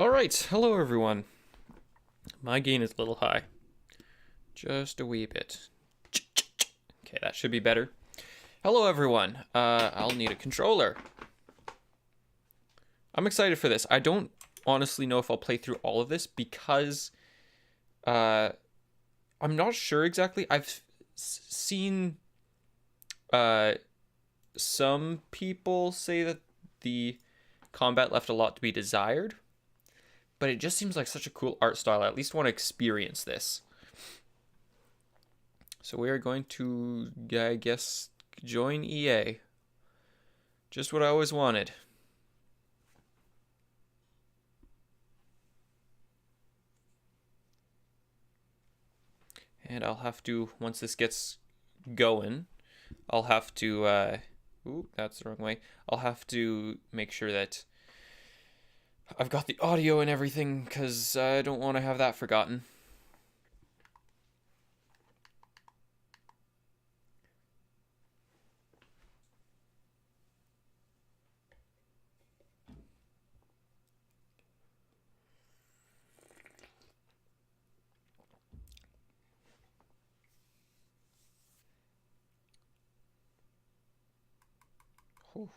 Alright, hello everyone. My gain is a little high. Just a wee bit. Okay, that should be better. Hello everyone. I'll need a controller. I'm excited for this. I don't honestly know if I'll play through all of this because I'm not sure exactly. I've seen some people say that the combat left a lot to be desired, but it just seems like such a cool art style. I at least want to experience this. So we are going to, I guess, join EA. Just what I always wanted. And I'll have to, once this gets going, I'll have to, ooh, that's the wrong way. I'll have to make sure that I've got the audio and everything, because I don't want to have that forgotten. Whew.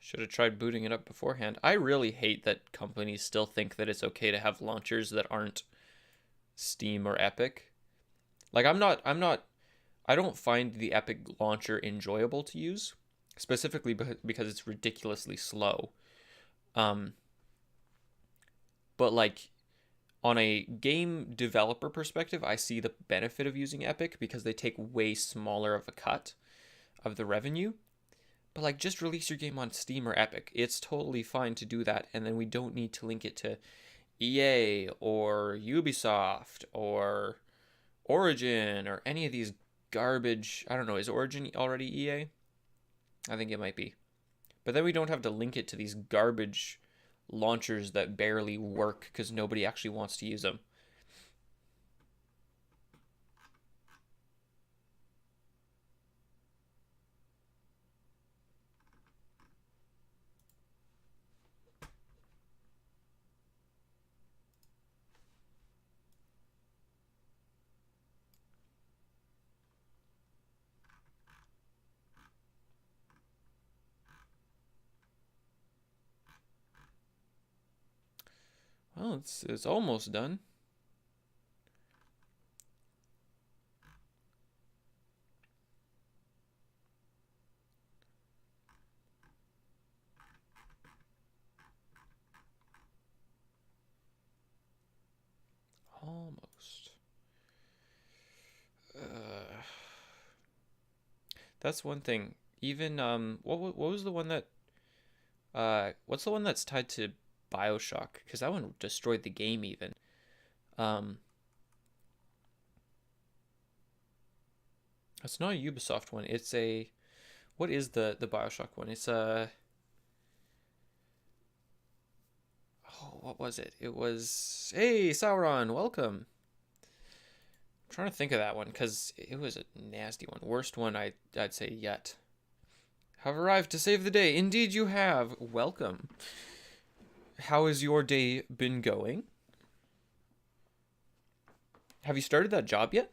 Should have tried booting it up beforehand. I really hate that companies still think that it's okay to have launchers that aren't Steam or Epic. Like I don't find the Epic launcher enjoyable to use, specifically because it's ridiculously slow. Um, but like on a game developer perspective, I see the benefit of using Epic because they take way smaller of a cut of the revenue. But like just release your game on Steam or Epic. It's totally fine to do that, and then we don't need to link it to EA or Ubisoft or Origin or any of these garbage. I don't know, is Origin already EA? I think it might be. But then we don't have to link it to these garbage launchers that barely work because nobody actually wants to use them. Well, it's almost done. Almost. Uh, that's one thing. Even what was the one that what's the one that's tied to BioShock? Because that one destroyed the game even. Um, it's not a Ubisoft one. It's a what is the BioShock one? It's a oh, what was it? It was hey Sauron, welcome. I'm trying to think of that one because it was a nasty one. Worst one I'd say yet. Have arrived to save the day. Indeed you have. Welcome. How has your day been going? Have you started that job yet?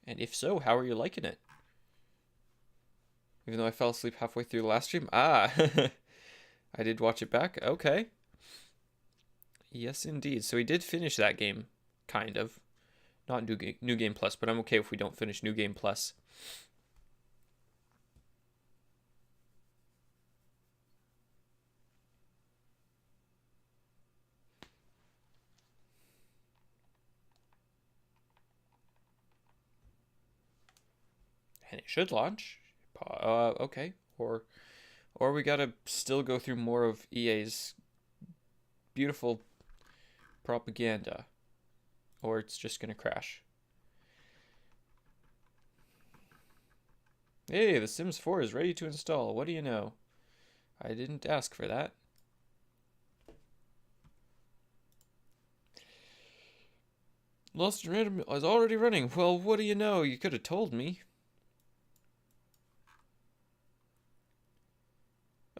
And if so, how are you liking it? Even though I fell asleep halfway through the last stream. Ah, I did watch it back. Okay. Yes, indeed. So we did finish that game, kind of. Not New Game Plus, but I'm okay if we don't finish New Game Plus. And it should launch. Okay. Or we gotta still go through more of EA's beautiful propaganda. Or it's just gonna crash. Hey, The Sims 4 is ready to install. What do you know? I didn't ask for that. Lost Random is already running. Well, what do you know? You could have told me.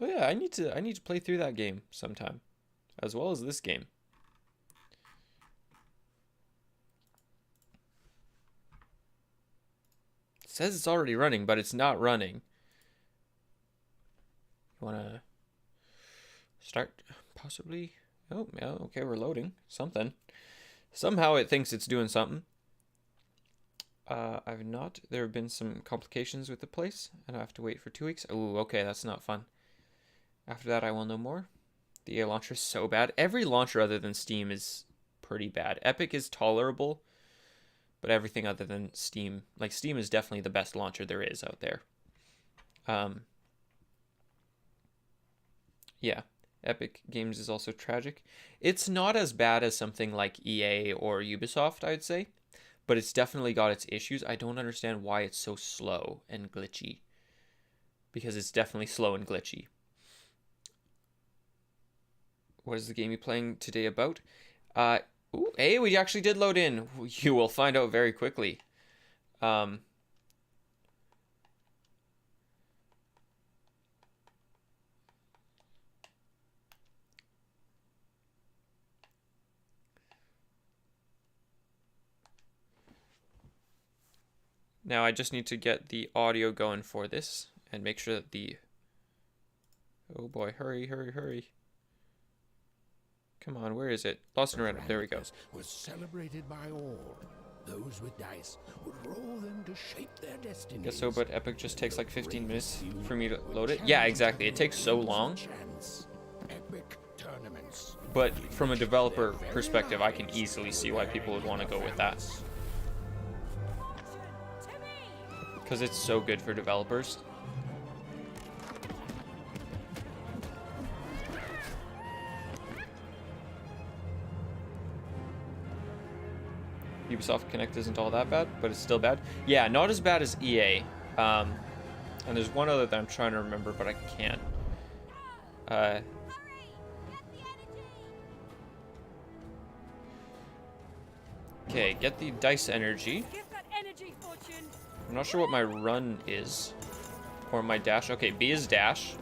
Oh yeah, I need to play through that game sometime. as well as this game. It says it's already running, but it's not running. You want to start? Possibly. Oh, yeah, okay, we're loading. Something. Somehow it thinks it's doing something. I've not. There have been some complications with the place, and I have to wait for 2 weeks. Oh, okay, that's not fun. After that, I will know more. The EA launcher is so bad. Every launcher other than Steam is pretty bad. Epic is tolerable, but everything other than Steam, like Steam is definitely the best launcher there is out there. Yeah, Epic Games is also tragic. It's not as bad as something like EA or Ubisoft, I'd say, but it's definitely got its issues. I don't understand why it's so slow and glitchy, because it's definitely slow and glitchy. What is the game you're playing today about? Ooh, hey, we actually did load in. You will find out very quickly. Now I just need to get the audio going for this and make sure that the... Oh boy, hurry, hurry, hurry. Come on, where is it? Lost and random, there we go. Was celebrated by all. Those with dice would roll them to shape their destiny. Guess so, but Epic just takes like 15 minutes for me to load it. Yeah, exactly. It takes so long. But from a developer perspective, I can easily see why people would want to go with that. Because it's so good for developers. Ubisoft Connect isn't all that bad, but it's still bad. Yeah, not as bad as EA. And there's one other that I'm trying to remember, but I can't. Okay, get the dice energy. I'm not sure what my run is. Or my dash. Okay, B is dash.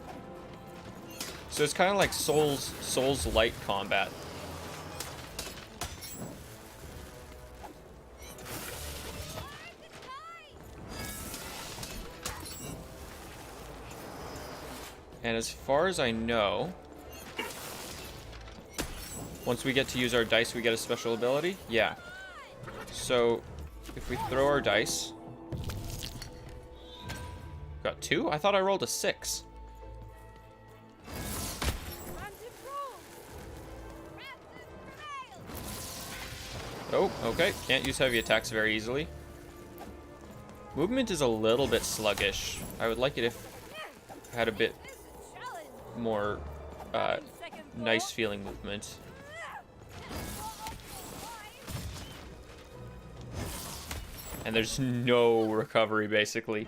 So it's kind of like Souls-like combat. And as far as I know, once we get to use our dice, we get a special ability. Yeah. So if we throw our dice... Got 2? I thought I rolled a 6. Oh, okay. Can't use heavy attacks very easily. Movement is a little bit sluggish. I would like it if I had a bit more nice feeling movement. And there's no recovery, basically.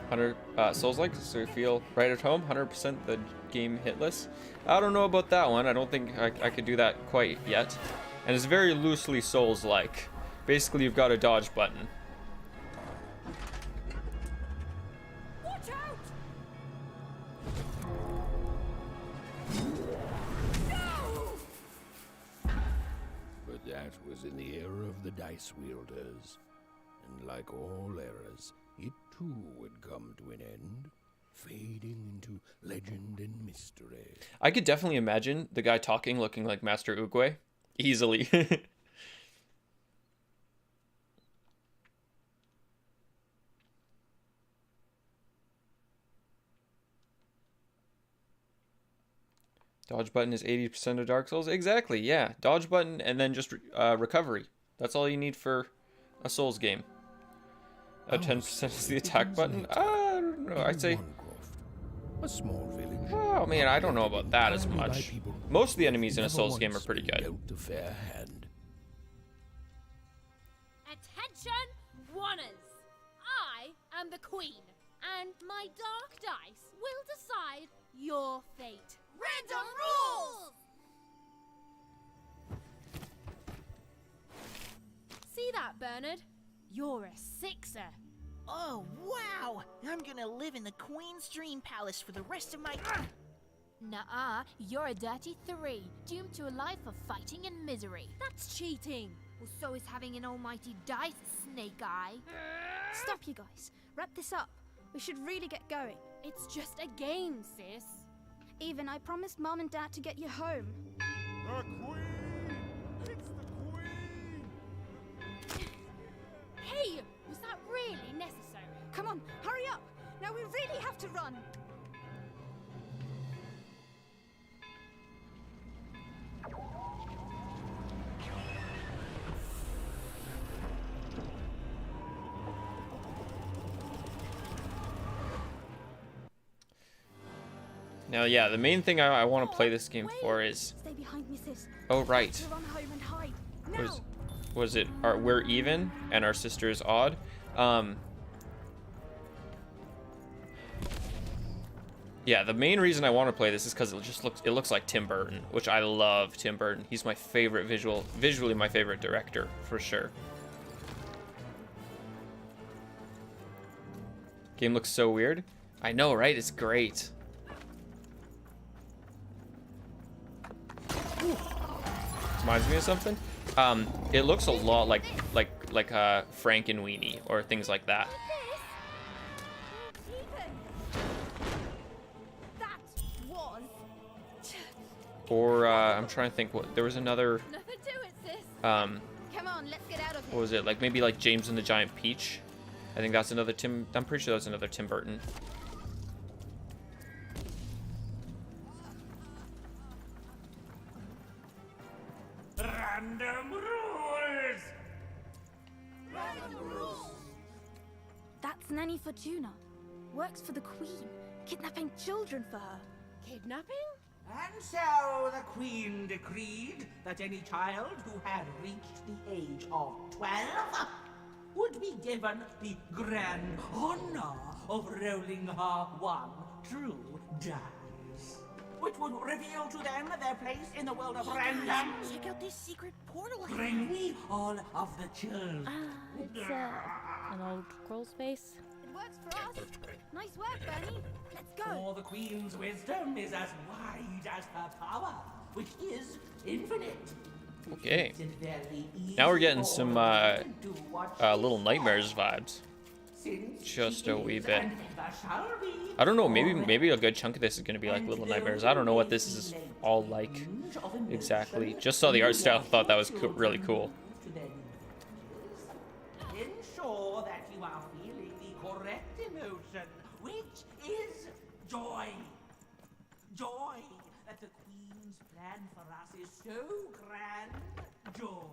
100 Souls-like, so you feel right at home. 100% the game hitless. I don't know about that one. I don't think I could do that quite yet. And it's very loosely Souls-like. Basically, you've got a dodge button. Watch out! But that was in the era of the dice wielders. And like all eras, it too would come to an end, fading into legend and mystery. I could definitely imagine the guy talking looking like Master Oogway. Easily. Dodge button is 80% of Dark Souls. Exactly, yeah. Dodge button and then just recovery. That's all you need for a Souls game. 10% is the attack button. I don't know. I'd say... A small village. Oh, man, I don't know about that as much. Most of the enemies in a Souls game are pretty good. A fair hand. Attention, Wanners! I am the Queen, and my dark dice will decide your fate. Random rules! See that, Bernard? You're a 6er. Oh, wow! I'm gonna live in the Queen's Dream Palace for the rest of my... Nuh-uh, you're a dirty 3, doomed to a life of fighting and misery. That's cheating. Well, so is having an almighty dice, Snake Eye. Stop, you guys. Wrap this up. We should really get going. It's just a game, sis. Even, I promised Mom and Dad to get you home. The Queen! It's the Queen! Hey, was that really necessary? Come on, hurry up! Now we really have to run! Now, yeah, the main thing I want to play this game for is... Stay behind me, sis. Oh, right. To run home and hide. Now! Was it we're even and our sister is odd? Yeah, the main reason I want to play this is because it looks like Tim Burton, which I love Tim Burton. He's my favorite visually my favorite director for sure. Game looks so weird. I know, right? It's great. Reminds me of something. It looks a lot like Frank and Weenie or things like that. Or I'm trying to think what there was another. Nothing to it, sis. Come on, let's get out of here. What was it? Like maybe like James and the Giant Peach. I think that's another Tim. I'm pretty sure that's another Tim Burton. Random rules! Random rules. That's Nanny Fortuna. Works for the Queen. Kidnapping children for her. Kidnapping? And so the Queen decreed that any child who had reached the age of 12 would be given the grand honor of rolling her one true dice, which would reveal to them their place in the world of random. Check out this secret portal. Bring me all of the children. It's an old crawl space. It works for us. Nice work, Bernie. Let's go. For the Queen's wisdom is as wide as her power, which is infinite. Okay. Makes it very Now we're easy getting for some her to do what she Little Nightmares vibes. Since Just she a wee is bit. and ever shall be I don't know. Maybe a good chunk of this is gonna be like Little Nightmares. I don't know what this is all like exactly. Just saw the art style. Thought that was really cool. to their needs. Ensure that you are feeling the correct emotion, which is joy. Joy that the Queen's plan for us is so grand. Joy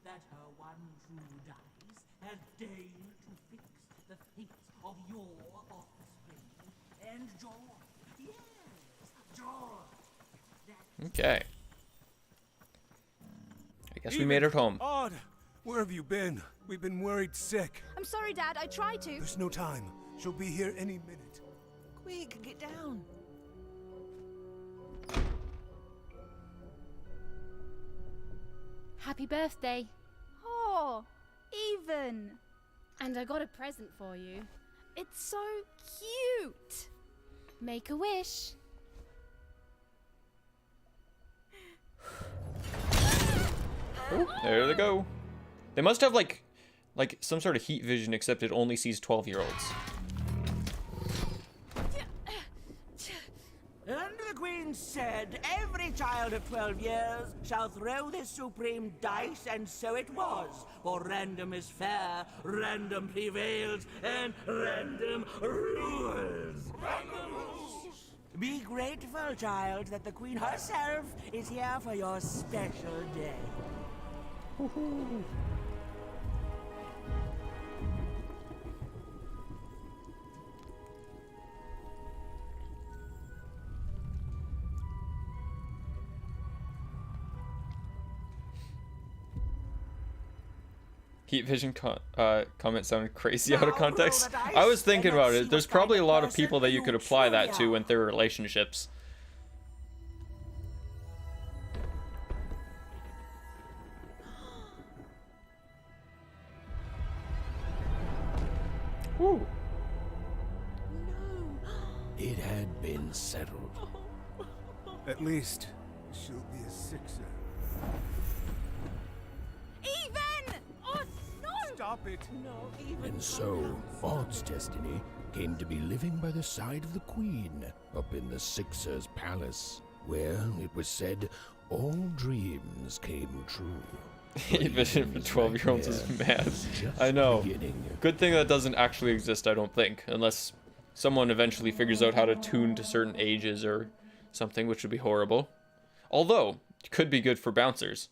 that her one true dice has deigned to fix the fate of your offspring. And joy, yes, joy. That Okay. I guess we made it home. Odd! Where have you been? We've been worried sick. I'm sorry, Dad. I tried to. There's no time. She'll be here any minute. Quick, get down. Happy birthday. Oh, Even. And I got a present for you. It's so cute. Make a wish. Oh, there they go. They must have like some sort of heat vision, except it only sees 12-year-olds. And the Queen said, every child of 12 years shall throw this supreme dice, and so it was. For random is fair, random prevails, and random rules. Random rules. Be grateful, child, that the Queen herself is here for your special day. Heat vision comment sounded crazy out of context. I was thinking about it. There's probably a lot of people that you could apply that to in their relationships. Woo. It had been settled. At least, she'll be a sixer. Even! Oh, no! Stop it! No, even. And so, Odd's destiny came to be living by the side of the Queen up in the Sixer's palace, where it was said all dreams came true. Even for 12-year-olds is mad. I know. Good thing that doesn't actually exist, I don't think. Unless someone eventually figures out how to tune to certain ages or something, which would be horrible. Although, it could be good for bouncers.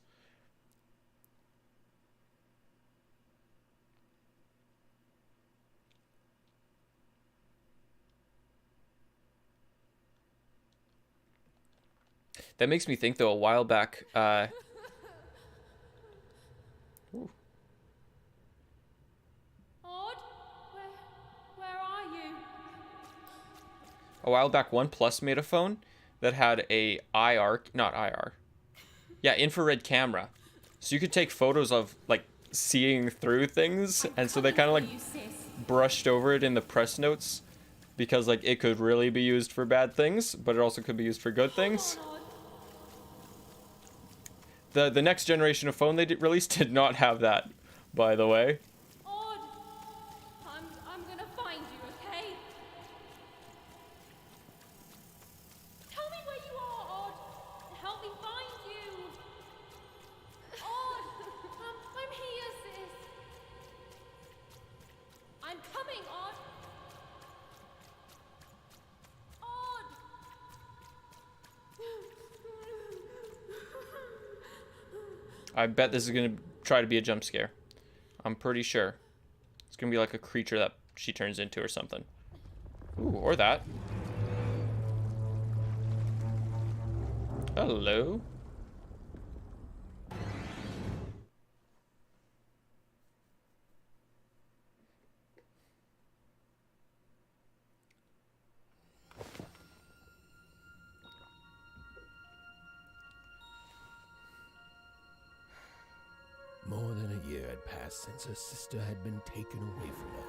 That makes me think, though, a while back, ooh. Odd? Where are you? A while back, OnePlus made a phone that had a infrared camera. So you could take photos of, like, seeing through things, and so they kind of, like, brushed over it in the press notes, because, like, it could really be used for bad things, but it also could be used for good things. The next generation of phone they released did not have that, by the way. Odd! I'm gonna find you, okay? Tell me where you are, Odd! Help me find you! Odd! I'm here, sis! I'm coming, Odd! Odd! I bet this is going to try to be a jump scare. I'm pretty sure. It's going to be like a creature that she turns into or something. Ooh, or that. Hello. More than a year had passed since her sister had been taken away from her,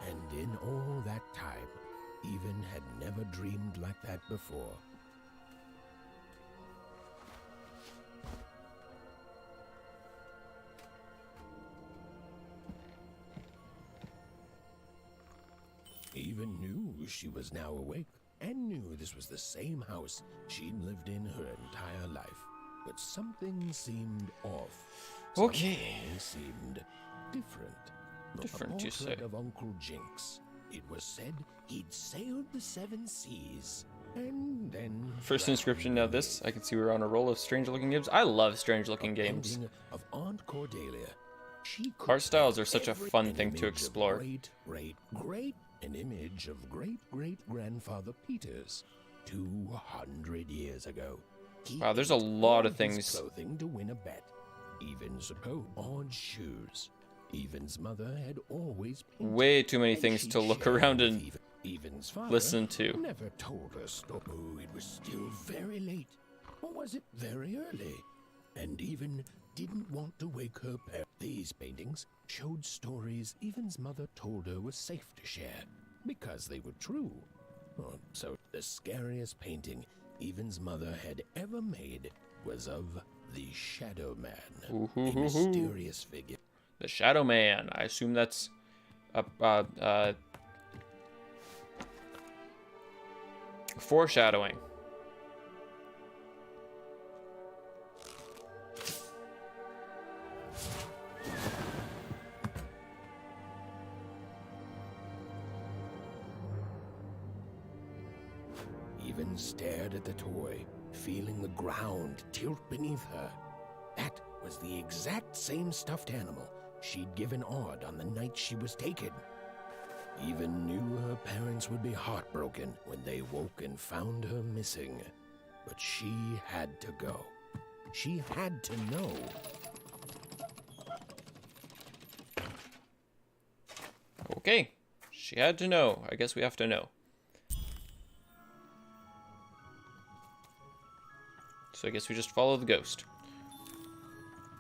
and in all that time, Even had never dreamed like that before. Even knew she was now awake, and knew this was the same house she'd lived in her entire life. But something seemed off. Okay. Something seemed different. Different, you say? A portrait of Uncle Jinx. It was said he'd sailed the 7 seas, and then... First inscription, now this. I can see we're on a roll of strange-looking games. I love strange-looking games. Of Aunt Cordelia. She Art styles are such a fun thing to explore. An image of great-great-grandfather Peter's 200 years ago. Wow, there's a lot of things. Clothing to win a bet. Even suppose odd shoes. Even's mother had always painted, Way too many things to look around and Even's father listen to. never told her stop. Oh, it was still very late. Or was it very early? And Even didn't want to wake her parents. These paintings showed stories Even's mother told her were safe to share, because they were true. Oh, so the scariest painting Even's mother had ever made was of the Shadow Man, a mysterious figure. The Shadow Man. I assume that's foreshadowing. Even stared at the toy, feeling the ground tilt beneath her. That was the exact same stuffed animal she'd given Odd on the night she was taken. Even knew her parents would be heartbroken when they woke and found her missing. But she had to go. She had to know. Okay. She had to know. I guess we have to know. So I guess we just follow the ghost.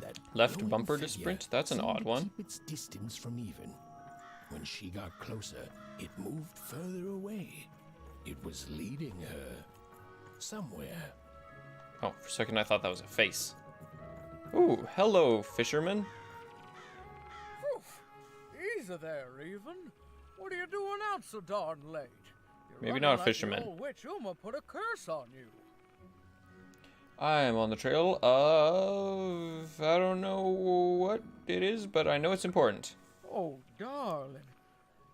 That Left glowing bumper to figure sprint? That's an seemed odd to one. Keep its distance from Even. When she got closer, it moved further away. It was leading her somewhere. Oh, for a second I thought that was a face. Ooh, hello, fisherman. Easy there, Even. What are you doing out so darn late? You're Maybe running not a like fisherman. The old witch Uma put a curse on you. I am on the trail of... I don't know what it is, but I know it's important. Oh, darling.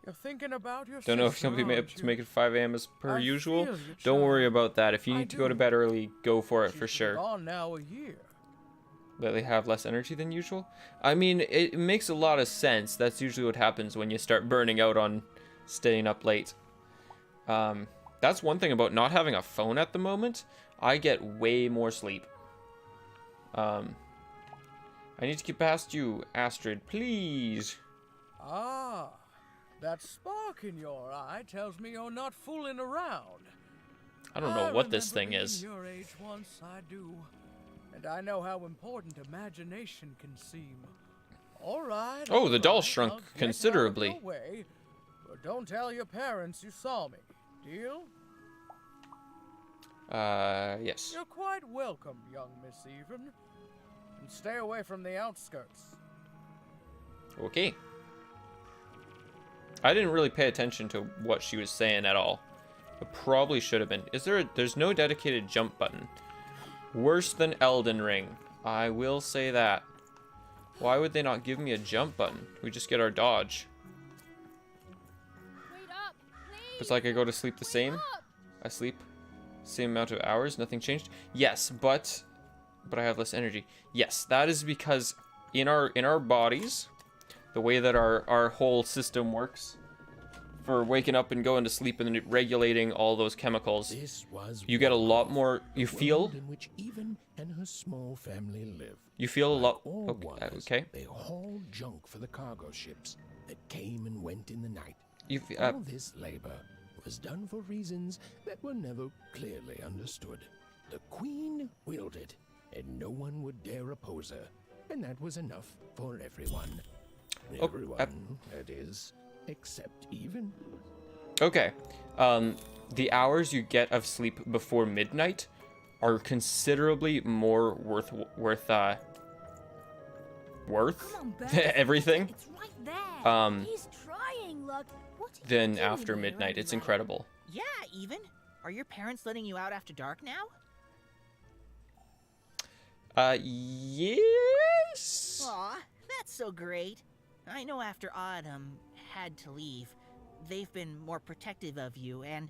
You're thinking about your Don't know if sister, you'll be able aren't to you? make it 5 a.m. as per I usual. feel you, Don't worry child. about that. If you I need to go to do. bed early, go for it She's for been sure. gone now a year. That they have less energy than usual. I mean, it makes a lot of sense. That's usually what happens when you start burning out on staying up late. That's one thing about not having a phone at the moment. I get way more sleep. I need to get past you, Astrid, please. Ah, that spark in your eye tells me you're not fooling around. I don't know what this thing remember is. being your age once, I do. And I know how important imagination can seem. All right. Oh, all the doll right, shrunk I'll get out of considerably. your way, but don't tell your parents you saw me. Deal? Yes. You're quite welcome, young Miss Even. And stay away from the outskirts. Okay. I didn't really pay attention to what she was saying at all. It probably should have been. There's no dedicated jump button. Worse than Elden Ring. I will say that. Why would they not give me a jump button? We just get our dodge. Wait up, please. It's like I go to sleep the same. Up. I sleep same amount of hours. Nothing changed. Yes, but I have less energy. Yes, that is because in our bodies, the way that our whole system works for waking up and going to sleep and then regulating all those chemicals, This was you get a one lot of more. You the feel world in which Even and her small family lived. you feel a lot. All Okay, wonders, okay. They hauled junk for the cargo ships that came and went in the night. You All this labor was done for reasons that were never clearly understood. The Queen willed it, and no one would dare oppose her, and that was enough for everyone. Oh, Everyone, that is, except Even. Okay. The hours you get of sleep before midnight are considerably more worth Come on, Burton. everything It's right there. He's trying, look. What are you than doing after here midnight. It's anyway? incredible. Yeah, Even. Are your parents letting you out after dark now? Yes. Aw, that's so great. I know after Autumn had to leave, they've been more protective of you, and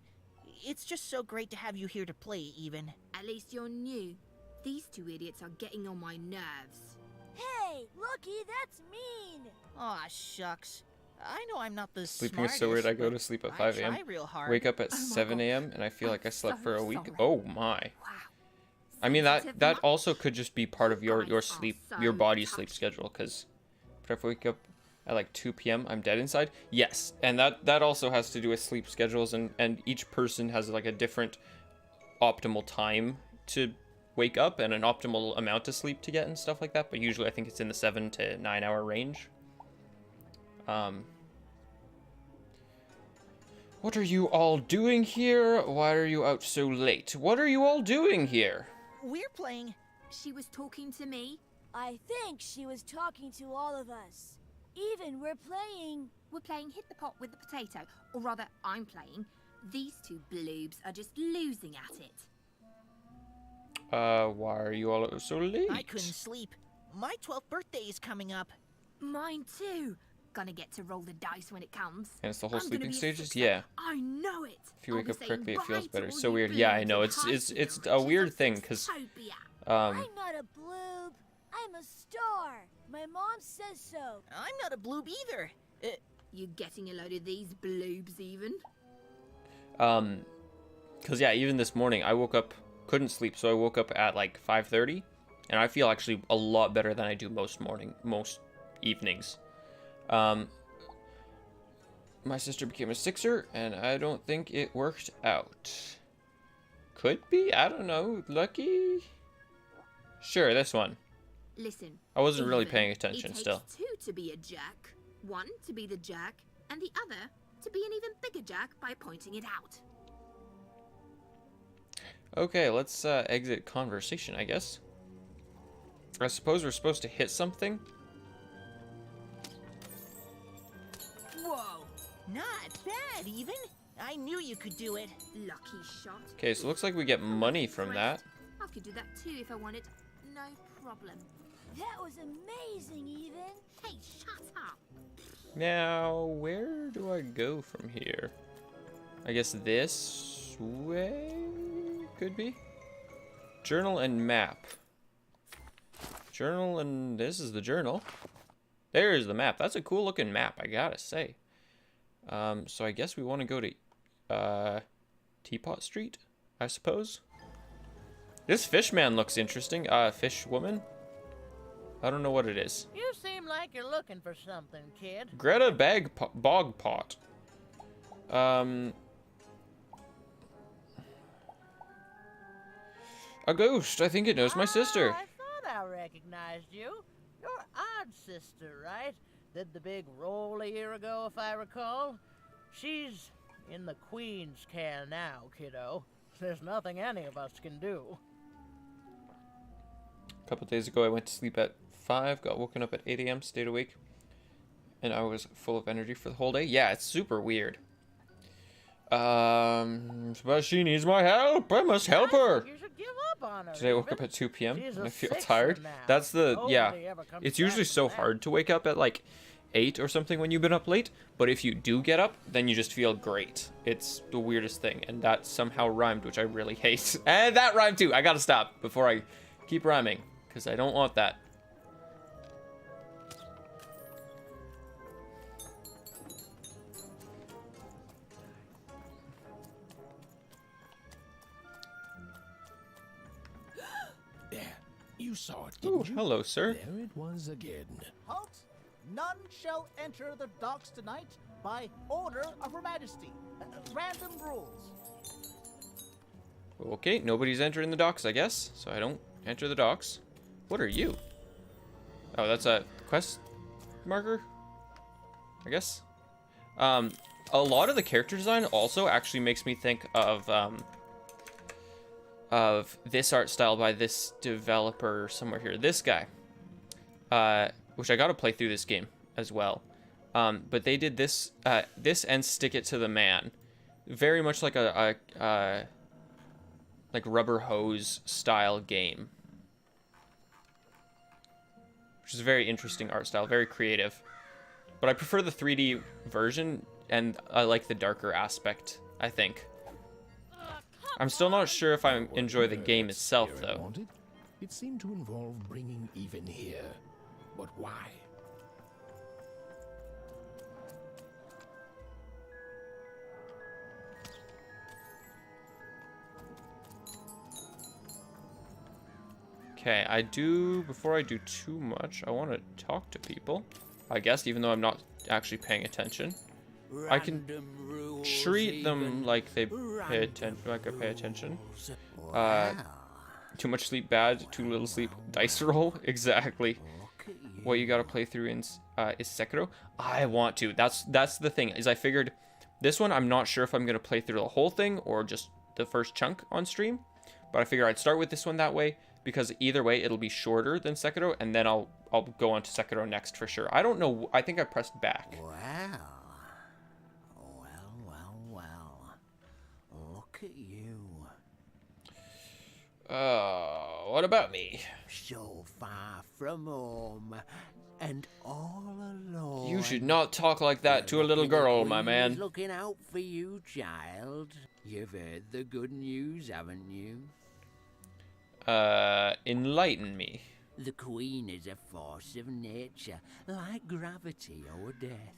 it's just so great to have you here to play, Even. At least you're new. These two idiots are getting on my nerves. Hey, Lucky, that's mean. Aw, shucks. I know I'm not the Sleeping is smartest, so weird. I go but to sleep at I 5 a.m. try real hard. Wake up at Oh my 7 God. a.m. and I feel like I I'm slept so for a week. sorry. Oh my. Wow. I mean that Sensitive also could just be part of your guys are sleep, so your body's sleep touchy. schedule. Because if I wake up at like 2 p.m., I'm dead inside. Yes, and that also has to do with sleep schedules, and each person has like a different optimal time to wake up and an optimal amount of sleep to get and stuff like that. But usually, I think it's in the 7 to 9 hour range. What are you all doing here? Why are you out so late? What are you all doing here? We're playing. She was talking to me. I think she was talking to all of us. Even we're playing. We're playing hit the pot with the potato. Or rather, I'm playing. These two bloobs are just losing at it. Why are you all so late? I couldn't sleep. My 12th birthday is coming up. Mine too. Gonna get to roll the dice when it comes. And it's the whole I'm gonna sleeping be a stages? sixer. Yeah. I know it. If you I'll wake be up correctly, it saying feels bye to better. all So you weird. Yeah, I bloobs know. and It's hiding a your weird riches thing of because Sextopia. I'm not a bloob. I'm a star. My mom says so. I'm not a bloob either. You getting a load of these bloobs even? because yeah, even this morning I woke up, couldn't sleep, so I woke up at like 5:30, and I feel actually a lot better than I do most evenings. My sister became a sixer, and I don't think it worked out. Could be, I don't know. Lucky. Sure, this one. Listen. I wasn't really Even, paying attention it takes still. two to be a jerk. One to be the jerk, and the other to be an even bigger jerk by pointing it out. Okay, let's exit conversation, I guess. I suppose we're supposed to hit something. Whoa, not bad even. I knew you could do it. Lucky shot. Okay, so it looks like we get money from that. I could do that too if I wanted. No problem. That was amazing, Even. Hey, shut up. Now, where do I go from here? I guess this way could be. Journal and map. Journal, and this is the journal. There's the map. That's a cool looking map, I gotta say. So I guess we want to go to Teapot Street, I suppose. This fish man looks interesting. Fish woman? I don't know what it is. You seem like you're looking for something, kid. Greta Bogpot. A ghost. I think it knows my sister. I thought I recognized you. You're Odd Sister, right? Did the big roll a year ago, if I recall. She's in the Queen's care now, kiddo. There's nothing any of us can do. A couple days ago, I went to sleep at 5, got woken up at 8 a.m., stayed awake, and I was full of energy for the whole day. Yeah, it's super weird. But she needs my help. I must help her. You should give up on her. Today I woke up at 2 p.m. She's and a I feel sixer tired. now. That's the, yeah. Nobody ever comes It's back usually from so that. hard to wake up at like 8 or something when you've been up late. But if you do get up, then you just feel great. It's the weirdest thing. And that somehow rhymed, which I really hate. And that rhymed too. I gotta stop before I keep rhyming, because I don't want that. There, you saw it, Ooh, didn't you? hello, sir. There it was again. Halt! None shall enter the docks tonight by order of Her Majesty. Random rules. Okay, nobody's entering the docks, I guess. So I don't enter the docks. What are you? Oh, that's a quest marker, I guess. A lot of the character design also actually makes me think of this art style by this developer somewhere here. This guy, which I got to play through this game as well. But they did this, this and Stick It to the Man, very much like a like rubber hose style game, which is a very interesting art style, very creative. But I prefer the 3D version, and I like the darker aspect, I think. I'm still not sure if I enjoy the game itself, Here it though. wanted. It seemed to involve bringing Even here. But why? Okay, before I do too much, I want to talk to people, I guess, even though I'm not actually paying attention. I can treat them like they pay attention, like I pay attention. Too much sleep bad, too little sleep dice roll. Exactly. What you gotta play through is Sekiro. I want to. That's the thing, is I figured this one I'm not sure if I'm gonna play through the whole thing or just the first chunk on stream. But I figure I'd start with this one that way, because either way it'll be shorter than Sekiro, and then I'll go on to Sekiro next for sure. I don't know. I think I pressed back. Wow. Well. Look at you. What about me? So far from home and all alone. You should not talk like that to a little girl, my man. Looking out for you, child. You've heard the good news, haven't you? Enlighten me. The Queen is a force of nature, like gravity or death.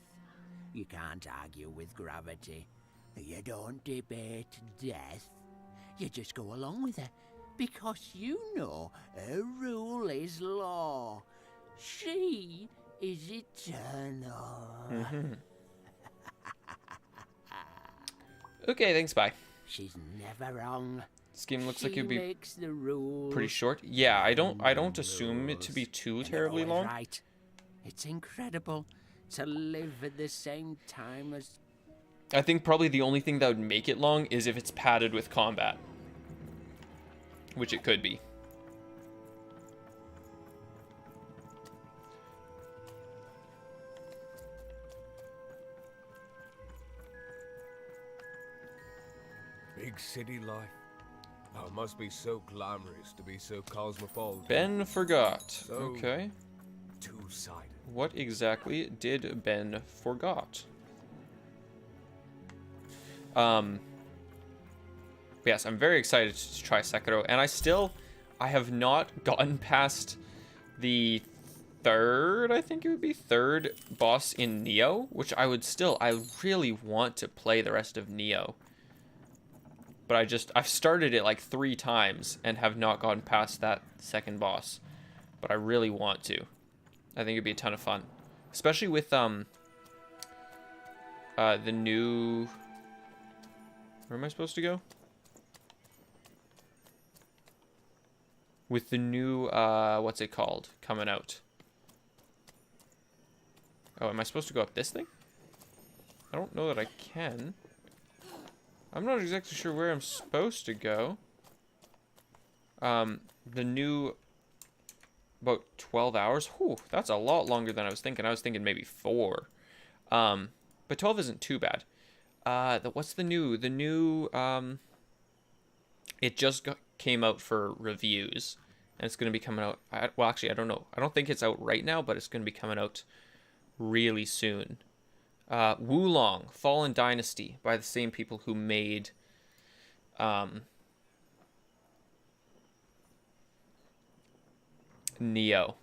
You can't argue with gravity. You don't debate death. You just go along with her, because you know her rule is law. She is eternal. Okay, thanks, bye. She's never wrong. This game looks like it'd be makes the rules. pretty short. Yeah, I don't assume it to be too terribly long. Right. It's incredible to live at the same time as... I think probably the only thing that would make it long is if it's padded with combat. which it could be. Big city life. Oh, it must be so glamorous to be so cosmopolitan. Ben forgot. So Okay. two-sided. What exactly did Ben forgot? Yes, I'm very excited to try Sekiro, and I have not gotten past the third, I think it would be third boss in Neo, which I really want to play the rest of Neo. But I've started it like 3 times and have not gotten past that second boss. But I really want to. I think it'd be a ton of fun. Especially with the new... Where am I supposed to go? With the new, what's it called? Coming out. Oh, am I supposed to go up this thing? I don't know that I can. I'm not exactly sure where I'm supposed to go. The new... About 12 hours? Whew, that's a lot longer than I was thinking. I was thinking maybe 4. But 12 isn't too bad. What's the new... The new, it just came out for reviews. And it's going to be coming out... well, actually, I don't know. I don't think it's out right now, but it's going to be coming out really soon. Wulong, Fallen Dynasty, by the same people who made... Neo.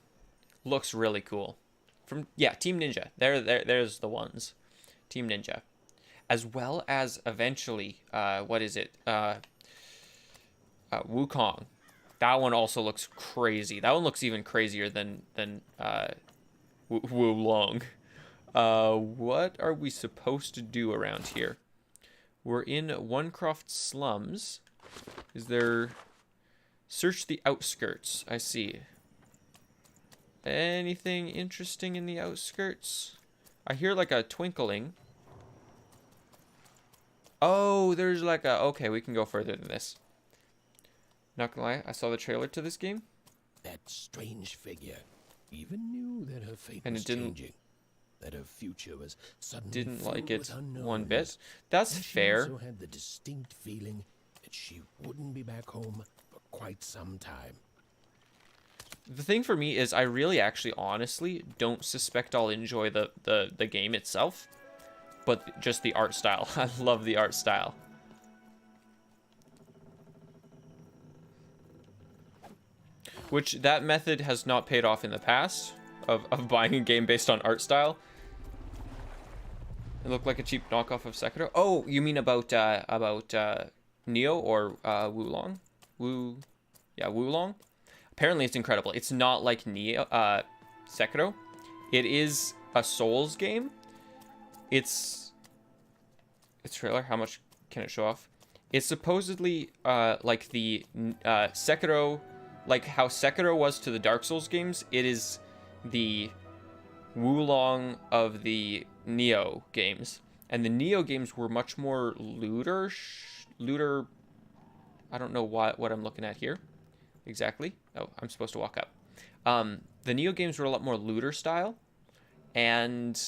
Looks really cool. Team Ninja. There's the ones. Team Ninja. As well as eventually, what is it? Wukong. That one also looks crazy. That one looks even crazier than Wulong. What are we supposed to do around here? We're in Onecroft slums. Is there... Search the outskirts. I see. Anything interesting in the outskirts? I hear like a twinkling. Oh, there's like a... Okay, we can go further than this. Not gonna lie, I saw the trailer to this game. That strange figure even knew that her fate was changing. That her future was suddenly didn't like it unknowns. one bit. That's And fair. She also had the distinct feeling that she wouldn't be back home for quite some time. The thing for me is I really actually honestly don't suspect I'll enjoy the game itself, but just the art style. I love the art style. Which that method has not paid off in the past of buying a game based on art style. It looked like a cheap knockoff of Sekiro. Oh, you mean about Neo or Wulong? Wulong. Apparently it's incredible. It's not like Neo, Sekiro. It is a Souls game. Its trailer, how much can it show off? It's supposedly like the Sekiro, like how Sekiro was to the Dark Souls games. It is the Wulong of the Neo games. And the Neo games were much more looter. I don't know what I'm looking at here. Exactly. Oh, I'm supposed to walk up. The Neo games were a lot more looter style and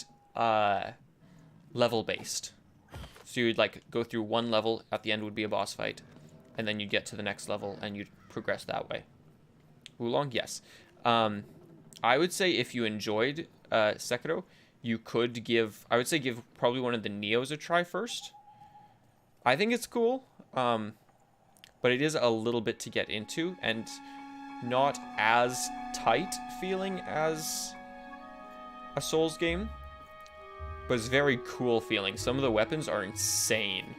level based. So you'd like go through one level, at the end would be a boss fight, and then you'd get to the next level and you'd progress that way. Wulong, yes. I would say if you enjoyed Sekiro, you could give probably one of the Neos a try first. I think it's cool. But it is a little bit to get into, and not as tight feeling as a Souls game, but it's very cool feeling. Some of the weapons are insane.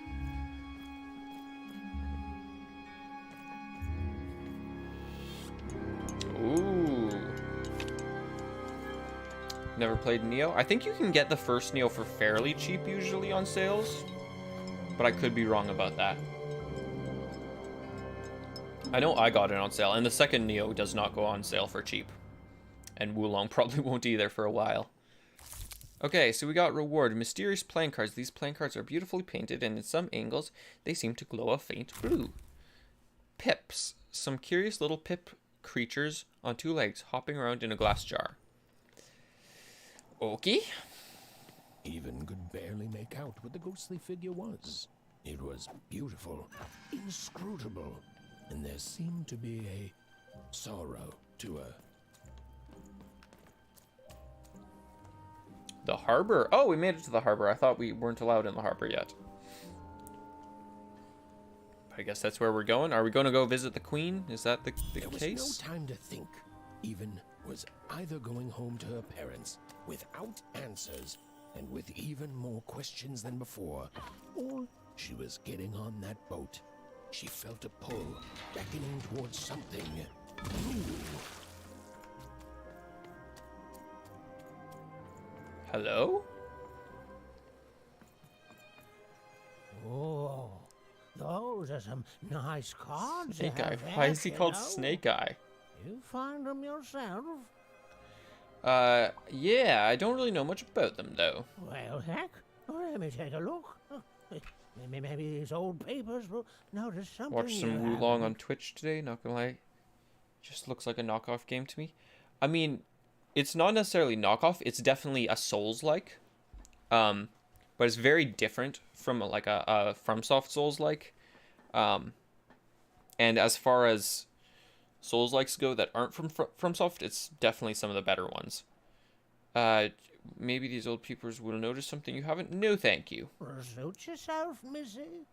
Ooh. Never played Neo. I think you can get the first Neo for fairly cheap usually on sales, but I could be wrong about that. I know I got it on sale, and the second Neo does not go on sale for cheap. And Wulong probably won't either for a while. Okay, so we got reward. Mysterious playing cards. These playing cards are beautifully painted, and in some angles, they seem to glow a faint blue. Pips. some curious little pip creatures on 2 legs hopping around in a glass jar. Okay. Even could barely make out what the ghostly figure was. It was beautiful, inscrutable, and there seemed to be a sorrow to her. The harbor. Oh, we made it to the harbor. I thought we weren't allowed in the harbor yet. I guess that's where we're going. Are we going to go visit the queen? Is that the There was case? no time to think. Even was either going home to her parents without answers and with even more questions than before, or she was getting on that boat. She felt a pull, beckoning towards something new. Hello? Oh, those are some nice cards. Snake you Eye. have Why there, is he you called know. Snake Eye? You find them yourself? Yeah, I don't really know much about them, though. Well, heck, let me take a look. Maybe these old papers will notice something. Watched some you Wulong haven't. on Twitch today, not gonna lie. Just looks like a knockoff game to me. I mean, it's not necessarily knockoff, it's definitely a Souls-like. But it's very different from like a FromSoft Souls-like. And as far as Souls-likes go that aren't from FromSoft, it's definitely some of the better ones. Maybe these old peepers will notice something you haven't. No, thank you. Suit yourself, missy.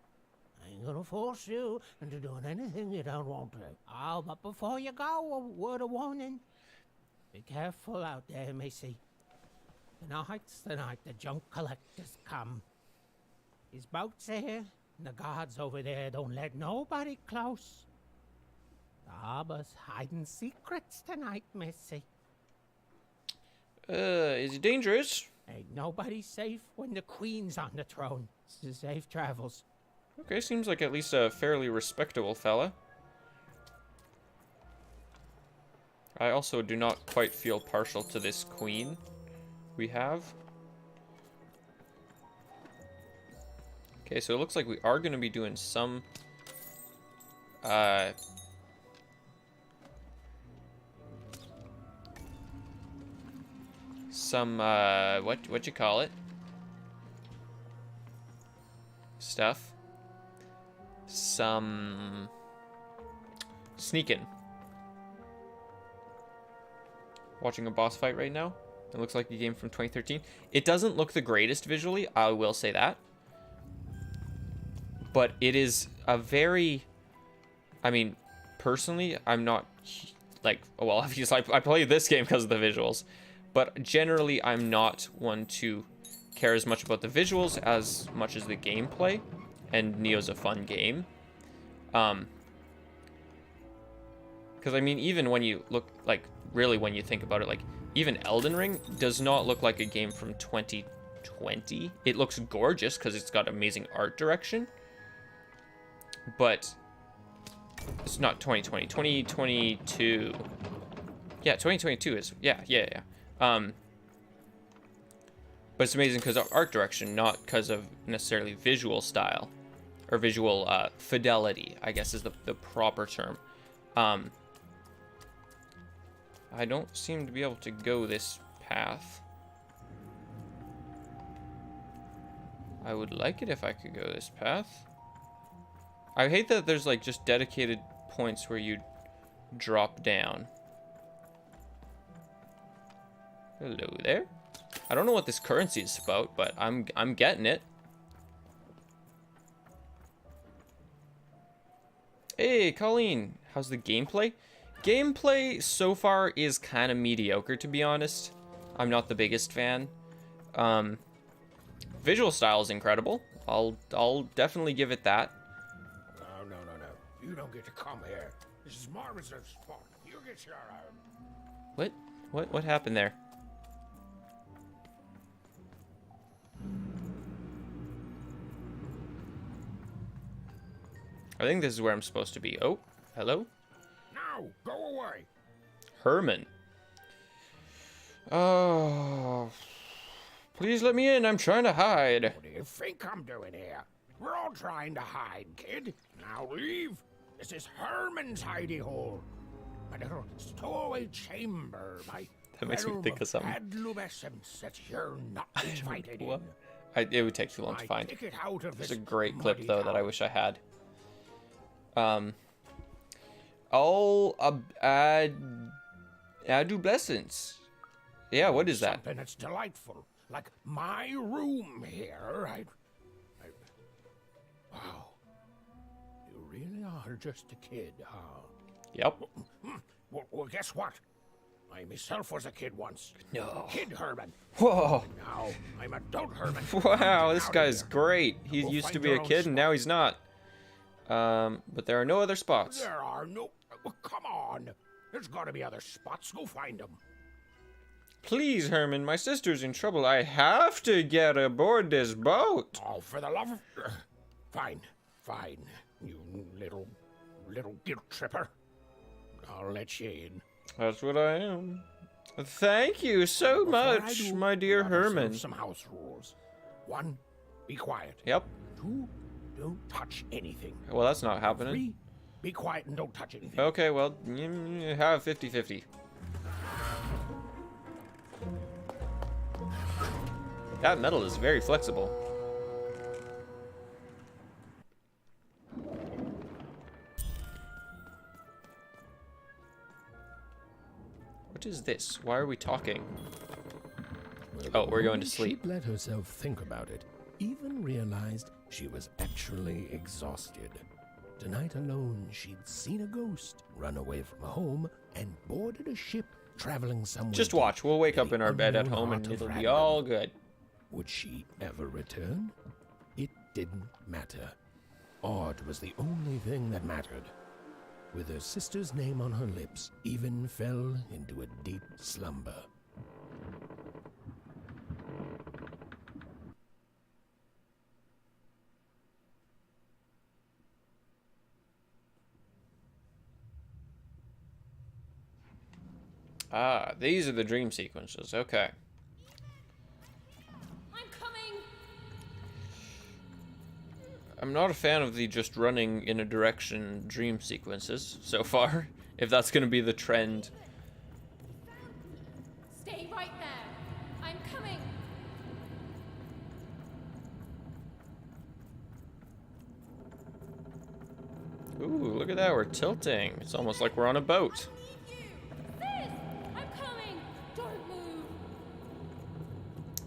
I ain't gonna force you into doing anything you don't want to. Oh, but before you go, a word of warning. Be careful out there, missy. Tonight's the night the junk collectors come. His boat's here, and the guards over there don't let nobody close. The harbor's hiding secrets tonight, missy. Is it dangerous? Ain't nobody safe when the queen's on the throne. Safe travels. Okay, seems like at least a fairly respectable fella. I also do not quite feel partial to this queen we have. Okay, so it looks like we are going to be doing some what you call it? Stuff. Some sneaking. Watching a boss fight right now. It looks like a game from 2013. It doesn't look the greatest visually, I will say that. But it is a very... I mean, personally, I'm not... Like, well, obviously, I play this game because of the visuals. But generally, I'm not one to care as much about the visuals as much as the gameplay. And Neo's a fun game. Because, I mean, even when you look, like, really when you think about it, like, even Elden Ring does not look like a game from 2020. It looks gorgeous because it's got amazing art direction. But it's not 2020, 2022. Yeah, 2022 is, yeah. But it's amazing because of art direction, not because of necessarily visual style. Or visual fidelity, I guess is the proper term. I don't seem to be able to go this path. I would like it if I could go this path. I hate that there's like just dedicated points where you drop down. Hello there. I don't know what this currency is about, but I'm getting it. Hey, Colleen, how's the gameplay? Gameplay so far is kind of mediocre, to be honest. I'm not the biggest fan. Visual style is incredible. I'll definitely give it that. No. You don't get to come here. This is my reserve spot. You get your own. What happened there? I think this is where I'm supposed to be. Oh, hello? Now, go away. Herman. Oh, please let me in. I'm trying to hide. What do you think I'm doing here? We're all trying to hide, kid. Now leave. This is Herman's hidey hole. My little stowaway chamber. My That makes me think of something. adolescence that you're not invited What? in. It would take too long to My find. ticket out of There's this a great clip muddy though that I town. wish I had. Adolescence. Yeah, what is that? Something that's delightful, like my room here. Wow. You really are just a kid, huh? Yep. Well, guess what? I myself was a kid once. No. Kid Herman. Whoa. And now I'm adult Herman. Wow, this Out of guy's here. great. He Go used to find be your a own kid and now he's not. But there are no other spots. There are no... Oh, come on. There's got to be other spots. Go find them. Please, Herman, my sister's in trouble. I have to get aboard this boat. Oh, for the love of... Fine. Fine. You little guilt tripper. I'll let you in. That's what I am. Thank you so Before I much, do, my dear I'll observe Herman. some house rules. 1, be quiet. Yep. 2, don't touch anything. Well, that's not happening. 3, be quiet and don't touch anything. Okay, well, you have 50-50. That metal is very flexible. What is this? Why are we talking? Oh, we're going to sleep. She let herself think about it, even realized she was actually exhausted. Tonight alone, she'd seen a ghost, run away from home, and boarded a ship traveling somewhere. Just to watch. We'll wake up the in our bed at unknown home and heart of it'll be Random. all good. Would she ever return? It didn't matter. Odd was the only thing that mattered. With her sister's name on her lips, Even fell into a deep slumber. Ah, these are the dream sequences. Okay. I'm coming. I'm not a fan of the just running in a direction dream sequences so far, if that's going to be the trend. Stay right there. I'm coming. Ooh, look at that, we're tilting. It's almost like we're on a boat. I'm coming. Don't move.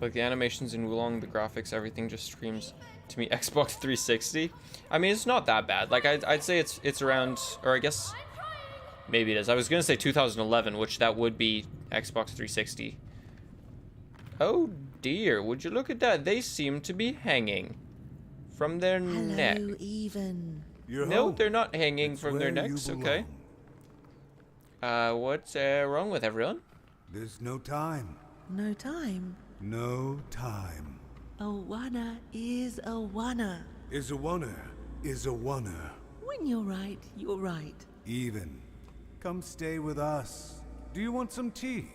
Like the animations in Wulong, the graphics, everything just screams to me Xbox 360. I mean, it's not that bad. Like, I'd say it's around, or I guess maybe it is. I was gonna say 2011, which that would be Xbox 360. Oh dear, would you look at that? They seem to be hanging from their neck. Even. No, they're not hanging from their necks, okay? What's wrong with everyone? There's no time. No time. No time. A wanna is a wanna. Is a wanna. Is a wanna. When you're right, you're right. Even. Come stay with us. Do you want some tea?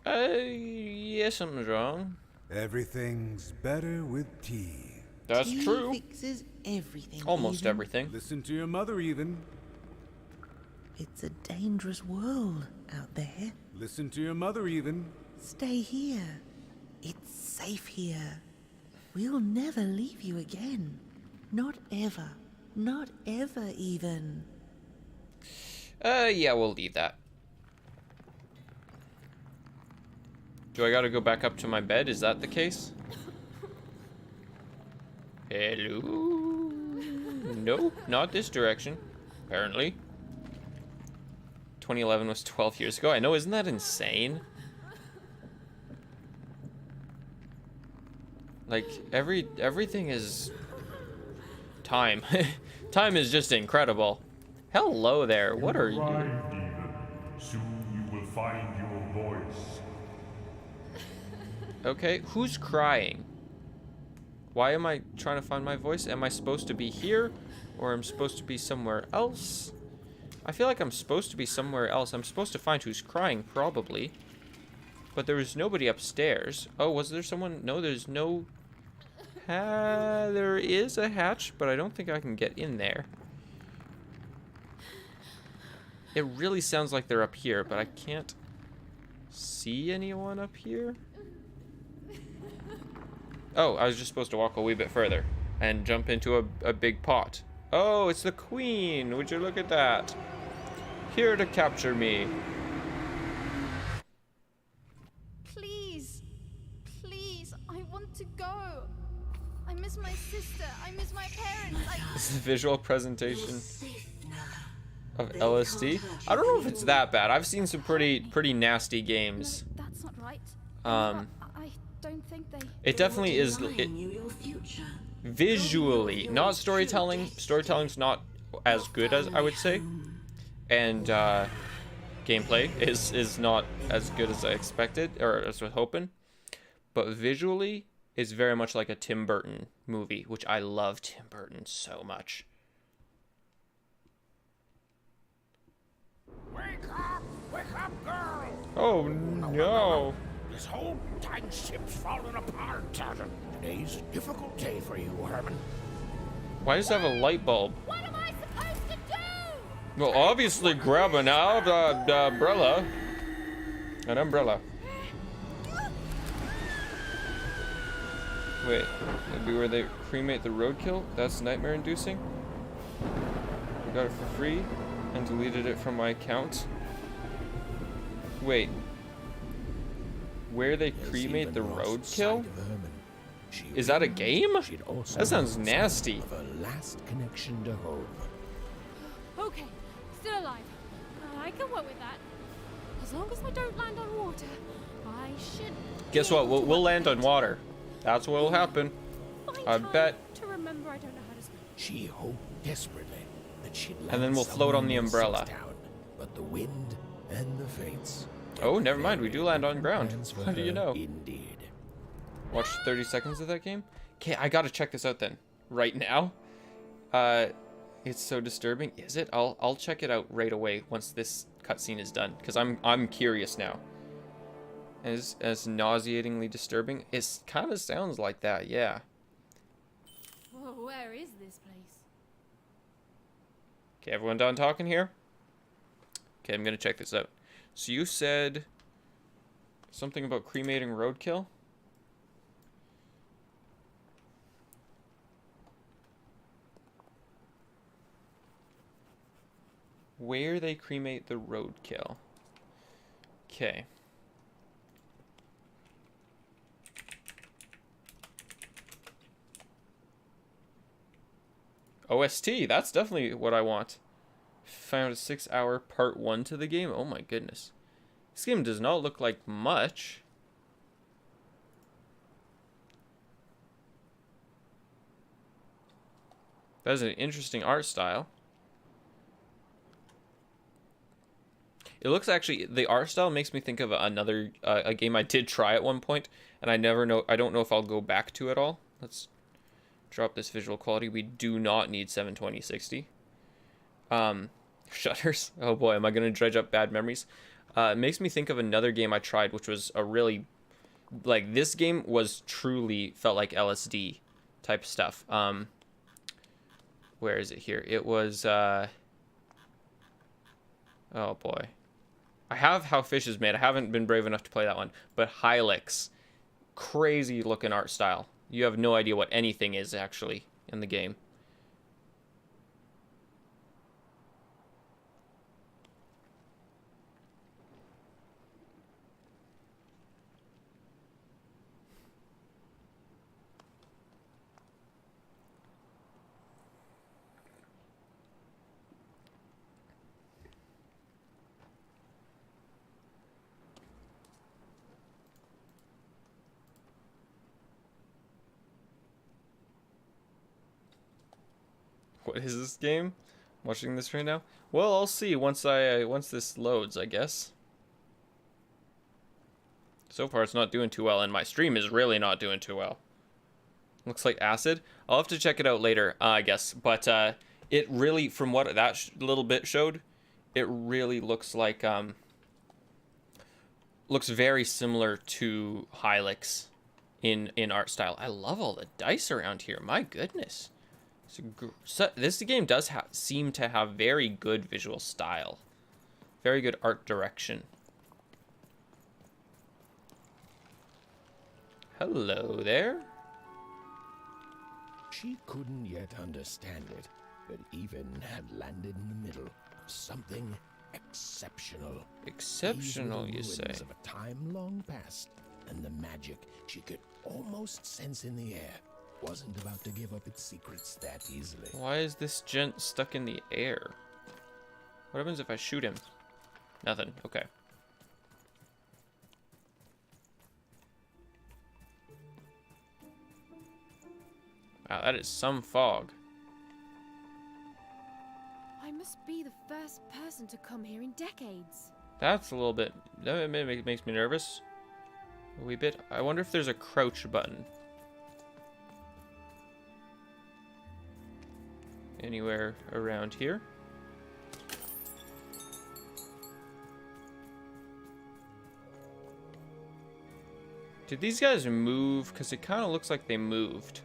Yeah, something's wrong. Everything's better with tea. That's Tea true. fixes everything. Almost Even. everything. Listen to your mother, Even. It's a dangerous world out there. Listen to your mother, Even. Stay here. It's safe here. We'll never leave you again. Not ever. Not ever, even. Yeah, we'll leave that. Do I gotta go back up to my bed? Is that the case? Hello? No, not this direction. Apparently. 2011 was 12 years ago. I know, isn't that insane? Like, everything is... time. Time is just incredible. Hello there, what are you? Soon you will find your voice. Okay, who's crying? Why am I trying to find my voice? Am I supposed to be here? Or I'm supposed to be somewhere else? I feel like I'm supposed to be somewhere else. I'm supposed to find who's crying, probably. But there was nobody upstairs. Oh, was there someone? No, there's no... there is a hatch, but I don't think I can get in there. It really sounds like they're up here, but I can't see anyone up here. Oh, I was just supposed to walk a wee bit further and jump into a big pot. Oh, it's the queen. Would you look at that? Here to capture me. Please. Please, I want to go. I miss my sister. I miss my parents. This is a visual presentation of LSD. I don't know if it's that bad. I've seen some pretty nasty games. No, that's not right. I don't think they... It definitely is. Visually, not storytelling. Storytelling's not as good as I would say, and gameplay is not as good as I expected or as I was hoping. But visually, it's very much like a Tim Burton movie, which I love Tim Burton so much. Wake up, girl! Oh no! This whole township's falling apart. Today's a difficult day for you, Herman. Why does it have a light bulb? What am I supposed to do? Well, obviously grab an umbrella. An umbrella. Wait, that'd be where they cremate the roadkill? That's nightmare-inducing? I got it for free and deleted it from my account. Wait. Where they cremate the roadkill? Is that a game? That sounds nasty. Last connection to home. Okay, still alive. I can work with that. As long as I don't land on water, I should. Guess what? We'll land on water. That's what will happen. I bet. To remember, I don't know how to swim. She hoped desperately that she'd land And then we'll float on the umbrella. down, but the wind and the fates. Oh, never mind. We do land on ground. How do you know? Indeed. Watch 30 seconds of that game. Okay, I gotta check this out then. Right now. It's so disturbing. Is it? I'll check it out right away once this cutscene is done, because I'm curious now. As nauseatingly disturbing. It kind of sounds like that, yeah. Whoa, where is this place? Okay, everyone done talking here? Okay, I'm gonna check this out. So you said something about cremating roadkill? Where they cremate the roadkill. Okay. OST, that's definitely what I want. Found a 6-hour part 1 to the game. Oh my goodness. This game does not look like much. That is an interesting art style. It looks actually, the art style makes me think of another a game I did try at one point, and I don't know if I'll go back to it all. Let's drop this visual quality. We do not need 720/60. Shutters. Oh boy, am I going to dredge up bad memories. It makes me think of another game I tried, which was a really, like, this game was truly felt like LSD type stuff. Where is it here? It was, oh boy. I have How Fish is Made. I haven't been brave enough to play that one. But Hylix. Crazy looking art style. You have no idea what anything is actually in the game. What is this game? I'm watching this right now. Well, I'll see once this loads, I guess. So far, it's not doing too well, and my stream is really not doing too well. Looks like acid. I'll have to check it out later, I guess. But it really, from what that little bit showed, it really looks like looks very similar to Hylix in art style. I love all the dice around here. My goodness. So this game does seem to have very good visual style. Very good art direction. Hello there. She couldn't yet understand it, but even had landed in the middle of something exceptional. Exceptional, you say? These were the ruins of a time long past, and the magic she could almost sense in the air wasn't about to give up its secrets that easily. Why is this gent stuck in the air? What happens if I shoot him? Nothing. Okay. Wow, that is some fog. I must be the first person to come here in decades. That's a little bit... That makes me nervous. A wee bit. I wonder if there's a crouch button. Anywhere around here? Did these guys move? Because it kind of looks like they moved.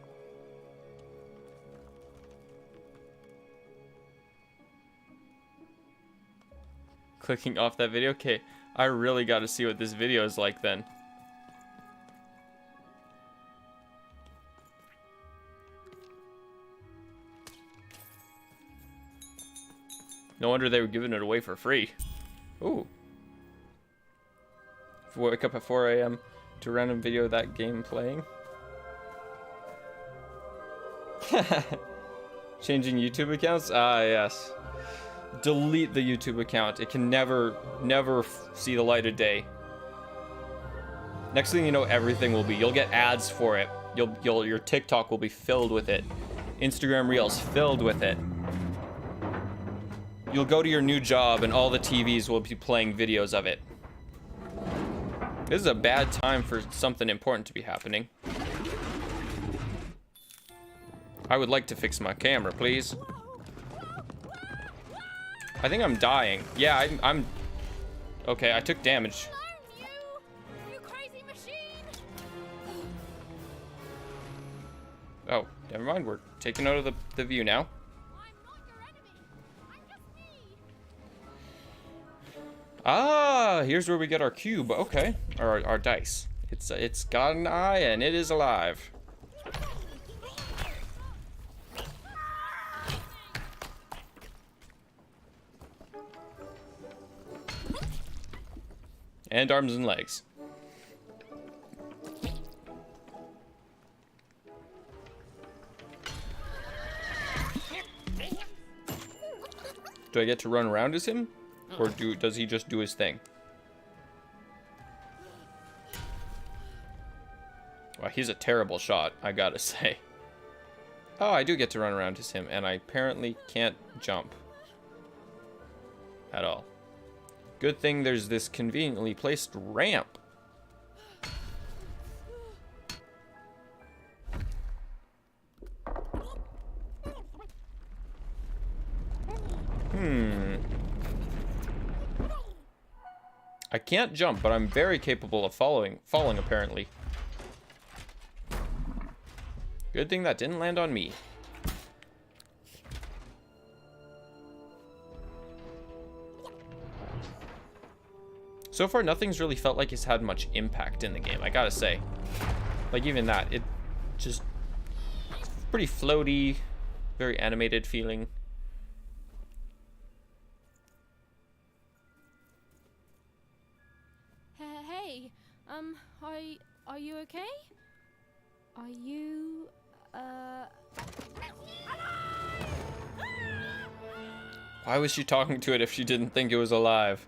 Clicking off that video? Okay, I really got to see what this video is like then. No wonder they were giving it away for free. Ooh. Wake up at 4 a.m. to a random video of that game playing. Changing YouTube accounts? Ah, yes. Delete the YouTube account. It can never see the light of day. Next thing you know, everything will be. You'll get ads for it. Your TikTok will be filled with it. Instagram Reels filled with it. You'll go to your new job and all the TVs will be playing videos of it. This is a bad time for something important to be happening. I would like to fix my camera, please. I think I'm dying. Yeah, I'm... Okay, I took damage. You crazy machine! Oh, never mind. We're taken out of the view now. Ah, here's where we get our cube. Okay, or our dice. It's got an eye and it is alive. And arms and legs. Do I get to run around as him? Or does he just do his thing? Well, he's a terrible shot, I gotta say. Oh, I do get to run around as him, and I apparently can't jump. At all. Good thing there's this conveniently placed ramp. I can't jump, but I'm very capable of falling apparently. Good thing that didn't land on me. So far, nothing's really felt like it's had much impact in the game, I gotta say. Like, even that, it just... pretty floaty, very animated feeling. Hey, are you okay? Are you, Why was she talking to it if she didn't think it was alive?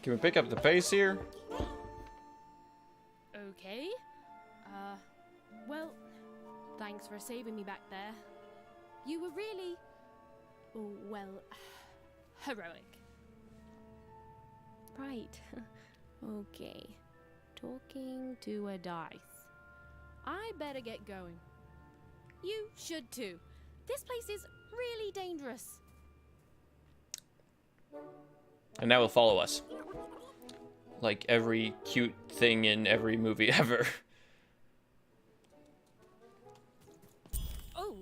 Can we pick up the pace here? okay? Well, thanks for saving me back there. You were really, well, heroic. Right. Okay. Talking to a dice. I better get going. You should too. This place is really dangerous. And now he'll follow us. Like every cute thing in every movie ever. Oh,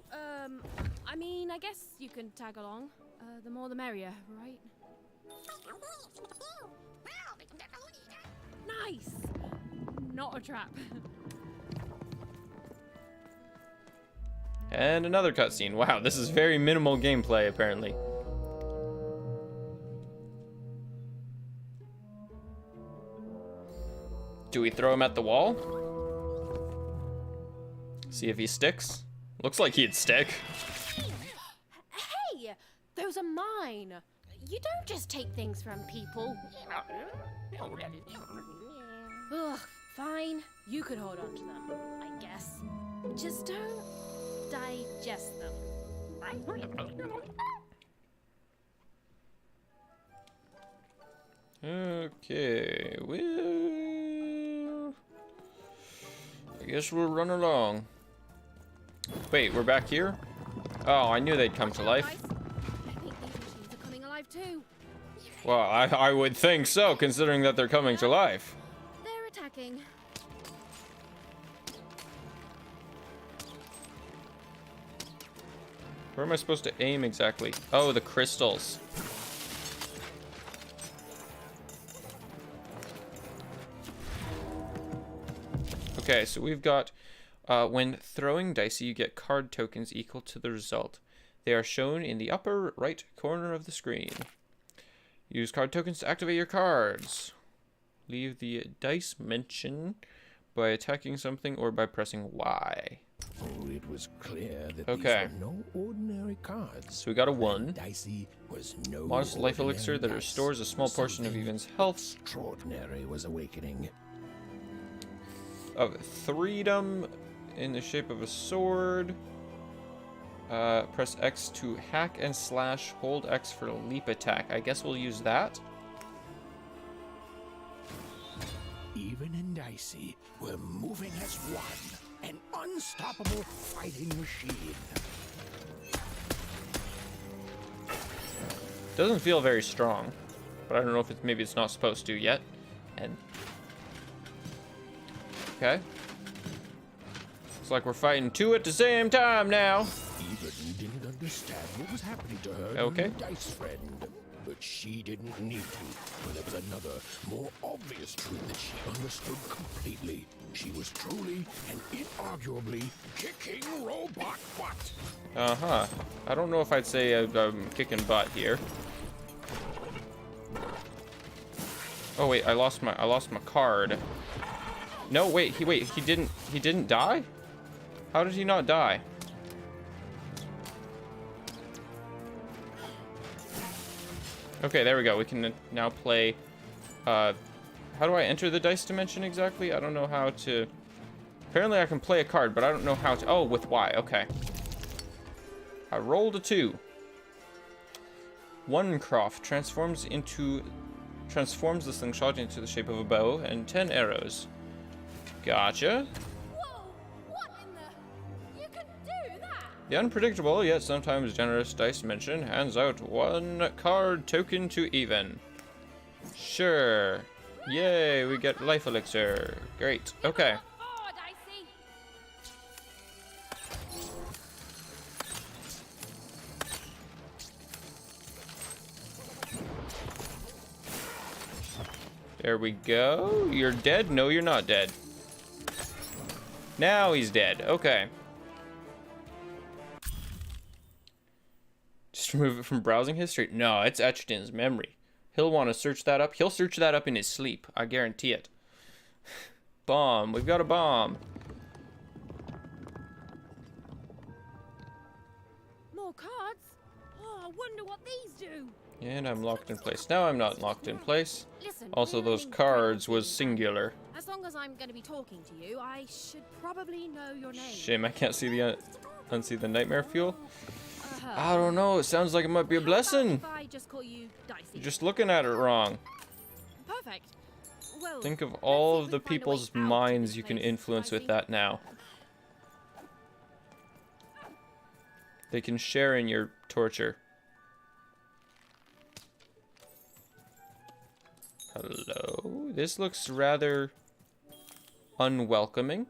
I mean, I guess you can tag along. The more the merrier, right? Nice! Not a trap. And another cutscene. Wow, this is very minimal gameplay, apparently. Do we throw him at the wall? See if he sticks? Looks like he'd stick. Hey! Those are mine! You don't just take things from people. Ugh, fine. You could hold on to them, I guess. Just don't digest them. Okay, well, I guess we'll run along. Wait, we're back here? Oh, I knew they'd come to life. I think these machines are coming alive too. Well, I would think so, considering that they're coming to life. They're attacking. Where am I supposed to aim exactly? Oh, the crystals. Okay, so we've got, when throwing dicey, you get card tokens equal to the result. They are shown in the upper right corner of the screen. Use card tokens to activate your cards. Leave the dice mention by attacking something or by pressing Y. Oh, it was clear that okay. these were no ordinary cards. So we got a 1. Dicey was no Monster life ordinary elixir that dice. restores a small portion of Even's health. Extraordinary was awakening. Of freedom in the shape of a sword. Press X to hack and slash. Hold X for leap attack. I guess we'll use that. Even and Dicey were moving as one. An unstoppable fighting machine. Doesn't feel very strong, but I don't know if it's maybe it's not supposed to yet. And okay, looks like we're fighting 2 at the same time now. Even didn't understand what was happening to her okay. new dice friend, but she didn't need to. For there was another, more obvious truth that she understood completely. She was truly and inarguably kicking robot butt. Uh-huh. I don't know if I'd say I'm kicking butt here. Oh wait, I lost my card. No, wait, he didn't die? How did he not die? Okay, there we go. We can now play. How do I enter the dice dimension exactly? I don't know how to. Apparently I can play a card, but I don't know how to. Oh, with Y. Okay. I rolled a 2. Onecroft transforms the slingshot into the shape of a bow and 10 arrows. Gotcha. Whoa! What in the? You can do that? The unpredictable yet sometimes generous dice dimension hands out 1 card token to Even. Sure. Yay, we get life elixir. Great. Okay. Oh, Dicey! There we go. You're dead? No, you're not dead. Now he's dead. Okay. Just remove it from browsing history? No, it's etched in his memory. He'll want to search that up. He'll search that up in his sleep. I guarantee it. Bomb. We've got a bomb. More cards? Oh, I wonder what these do. And I'm locked in place. Now I'm not locked in place. Listen, Also, those cards was singular. as long as I'm going to be talking to you, I should probably know your name. Shame I can't see the unsee the nightmare fuel. I don't know. It sounds like it might be a blessing. If I just call you Dicey. You're just looking at it wrong. Perfect. Well, Think of all of the people's minds you can influence with that now. They can share in your torture. Hello? This looks rather unwelcoming.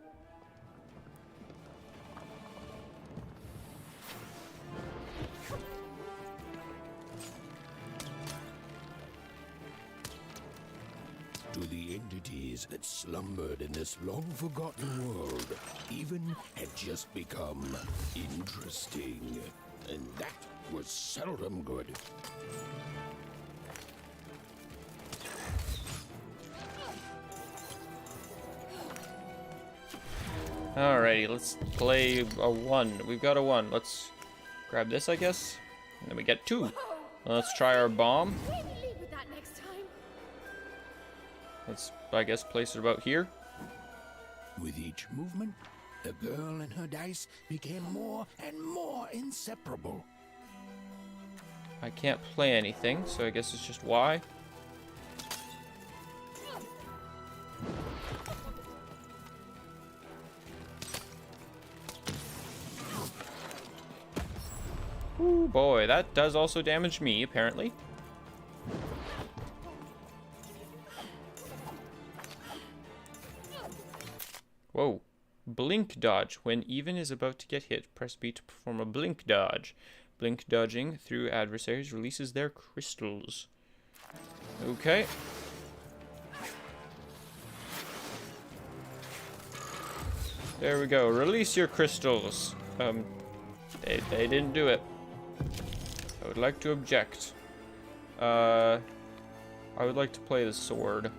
To the entities that slumbered in this long-forgotten world, even had just become interesting. And that was seldom good. Alrighty, let's play a 1. We've got a 1. Let's grab this, I guess. And then we get 2. Let's try our bomb. Let's, I guess, place it about here. With each movement, the girl and her dice became more and more inseparable. I can't play anything, so I guess it's just Y. Ooh, boy, that does also damage me, apparently. Whoa. Blink dodge. When even is about to get hit, press B to perform a blink dodge. Blink dodging through adversaries releases their crystals. Okay. There we go. Release your crystals. They didn't do it. I would like to object. I would like to play the sword.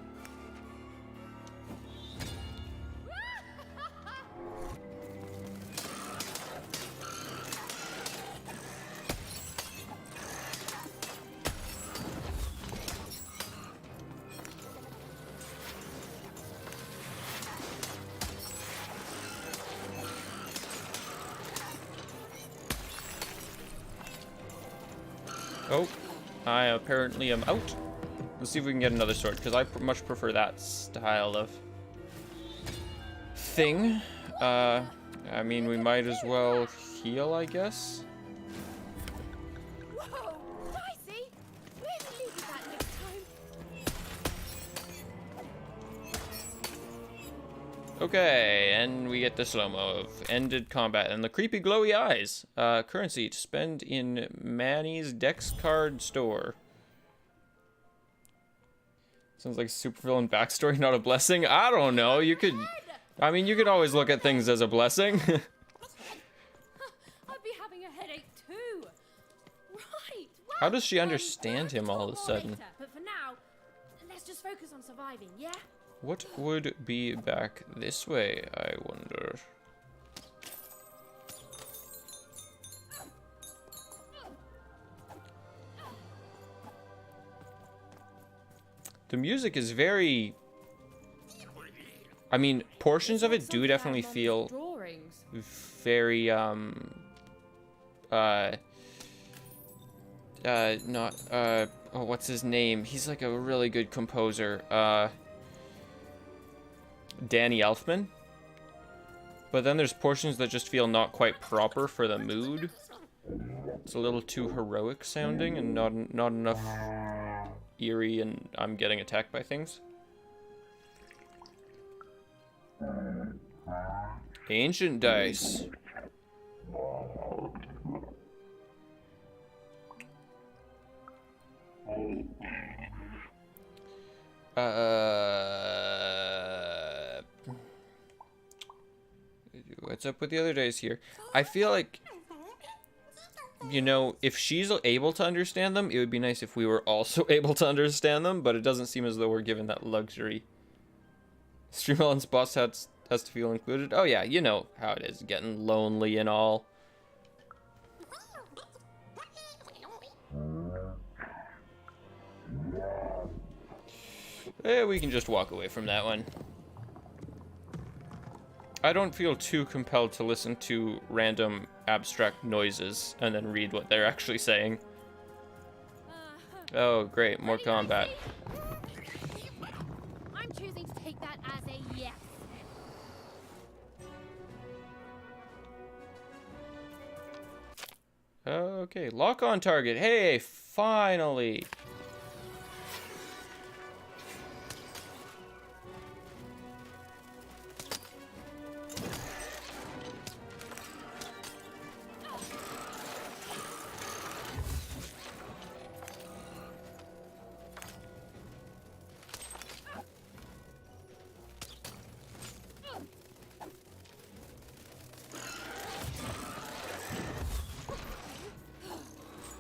Oh, I apparently am out. Let's see if we can get another sword, because I much prefer that style of thing. I mean, we might as well heal, I guess. Whoa, Dicey! Maybe leave that next time. Okay, and we get the slow-mo of ended combat and the creepy glowy eyes. Currency to spend in Manny's Dex card store. Sounds like supervillain backstory, not a blessing. I don't know. You could, I mean, you could always look at things as a blessing. I'd be having a headache too. Right. Well, How does she understand him all of a sudden? But for now, let's just focus on surviving, yeah? What would be back this way, I wonder? The music is very... I mean, portions of it do definitely feel very, oh, what's his name? He's like a really good composer. Danny Elfman. But then there's portions that just feel not quite proper for the mood. It's a little too heroic sounding and not enough eerie, and I'm getting attacked by things. Ancient dice. What's up with the other dice here? I feel like, you know, if she's able to understand them, it would be nice if we were also able to understand them, but it doesn't seem as though we're given that luxury. Streamlin's boss has to feel included. Oh yeah, you know how it is, getting lonely and all. We can just walk away from that one. I don't feel too compelled to listen to random abstract noises and then read what they're actually saying. Oh, great, more combat. I'm choosing to take that as a yes. Okay, lock on target. Hey, finally.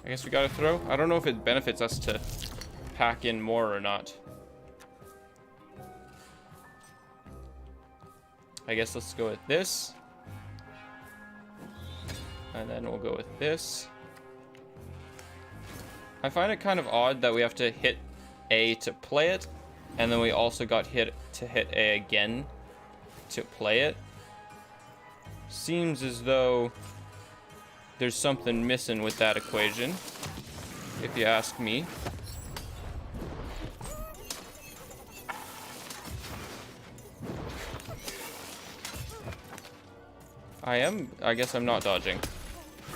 I guess we gotta throw. I don't know if it benefits us to pack in more or not. I guess let's go with this. And then we'll go with this. I find it kind of odd that we have to hit A to play it, and then we also got hit A again to play it. Seems as though there's something missing with that equation, if you ask me. I guess I'm not dodging.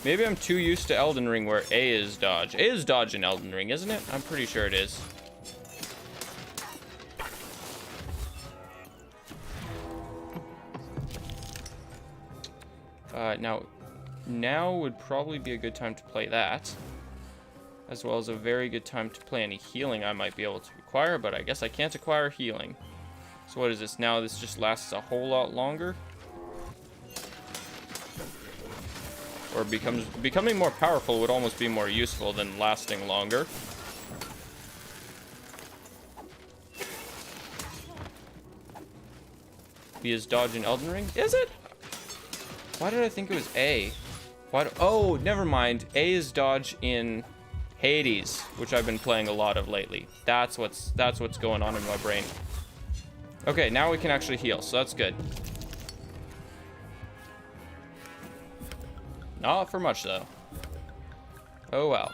Maybe I'm too used to Elden Ring where A is dodge. A is dodge in Elden Ring, isn't it? I'm pretty sure it is. Now would probably be a good time to play that, as well as a very good time to play any healing I might be able to acquire, but I guess I can't acquire healing. So what is this now? This just lasts a whole lot longer? Or becoming more powerful would almost be more useful than lasting longer. B is dodge in Elden Ring? Is it? Why did I think it was A? Oh, never mind. A is dodge in Hades, which I've been playing a lot of lately. That's what's going on in my brain. Okay, now we can actually heal, so that's good. Not for much, though. Oh, well.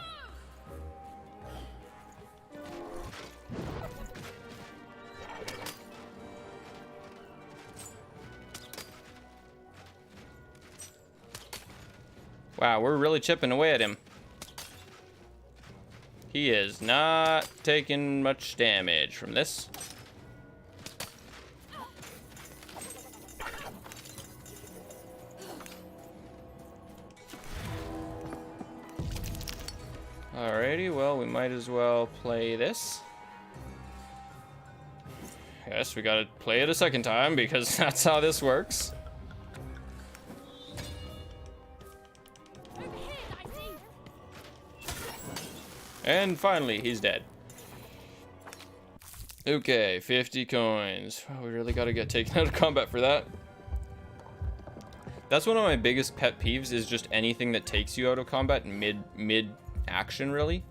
Wow, we're really chipping away at him. He is not taking much damage from this. Alrighty, well, we might as well play this. Yes, we gotta play it a second time because that's how this works. And finally, he's dead. Okay, 50 coins. Oh, we really gotta get taken out of combat for that. That's one of my biggest pet peeves, is just anything that takes you out of combat mid-action, really.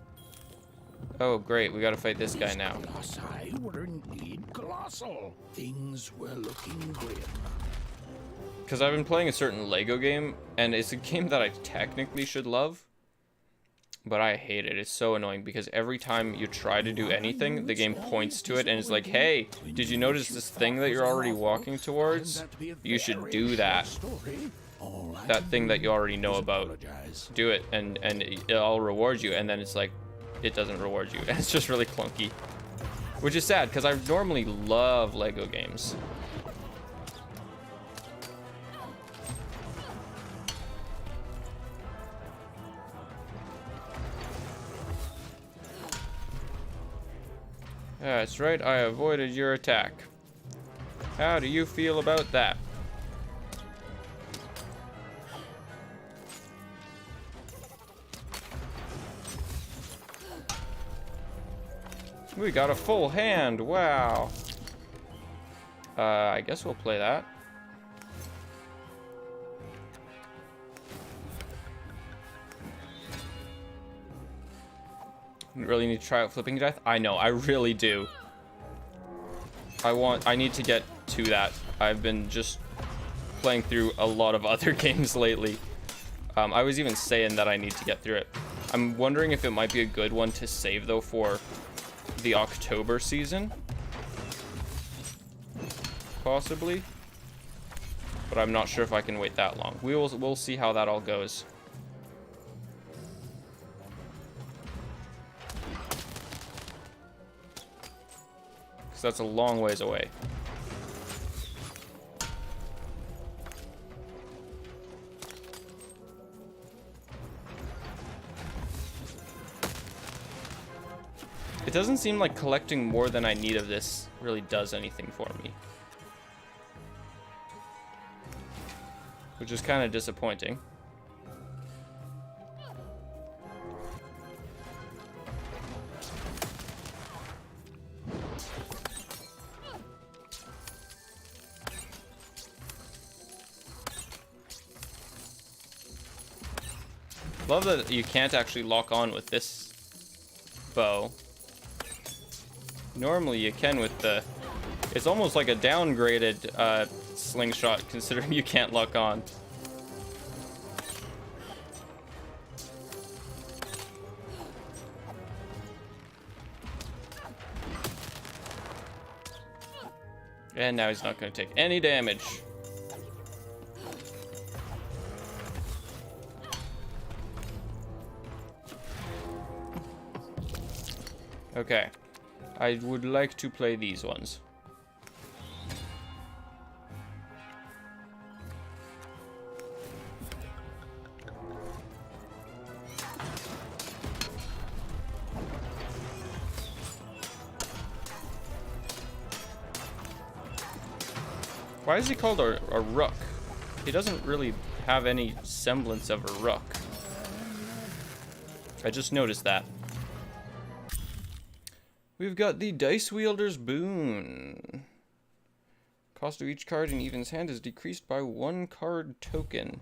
Oh, great, we gotta fight this guy now. Colossi were indeed colossal. Things were looking grim. Because I've been playing a certain Lego game, and it's a game that I technically should love. But I hate it. It's so annoying because every time you try to do anything, the game points to it and is like, hey, did you notice this thing that you're already walking towards? You should do that. That thing that you already know about. Do it and it'll reward you. And then it's like, it doesn't reward you. And it's just really clunky. Which is sad because I normally love Lego games. That's right, I avoided your attack. How do you feel about that? We got a full hand, wow. I guess we'll play that. Really need to try out flipping death? I know, I really do. I need to get to that. I've been just playing through a lot of other games lately. I was even saying that I need to get through it. I'm wondering if it might be a good one to save though for the October season. Possibly. But I'm not sure if I can wait that long. We'll see how that all goes. because that's a long ways away. It doesn't seem like collecting more than I need of this really does anything for me. Which is kind of disappointing. Love that you can't actually lock on with this bow. Normally you can with the... It's almost like a downgraded slingshot, considering you can't lock on. And now he's not going to take any damage. Okay. I would like to play these ones. Why is he called a rook? He doesn't really have any semblance of a rook. I just noticed that. We've got the Dice Wielder's Boon. Cost of each card in Even's hand is decreased by 1 card token.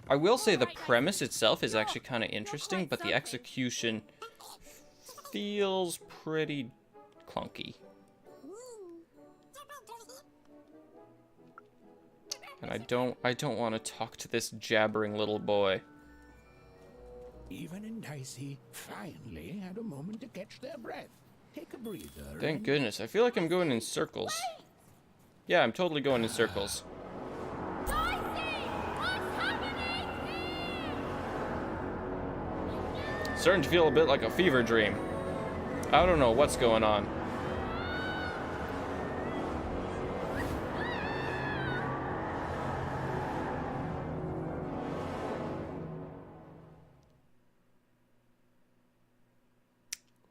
I will say the premise itself is actually kind of interesting, but the execution feels pretty clunky. And I don't want to talk to this jabbering little boy. Even and Dicey finally had a moment to catch their breath. Take a breather. Thank goodness. I feel like I'm going in circles. Yeah, I'm totally going in circles. Starting to feel a bit like a fever dream. I don't know what's going on.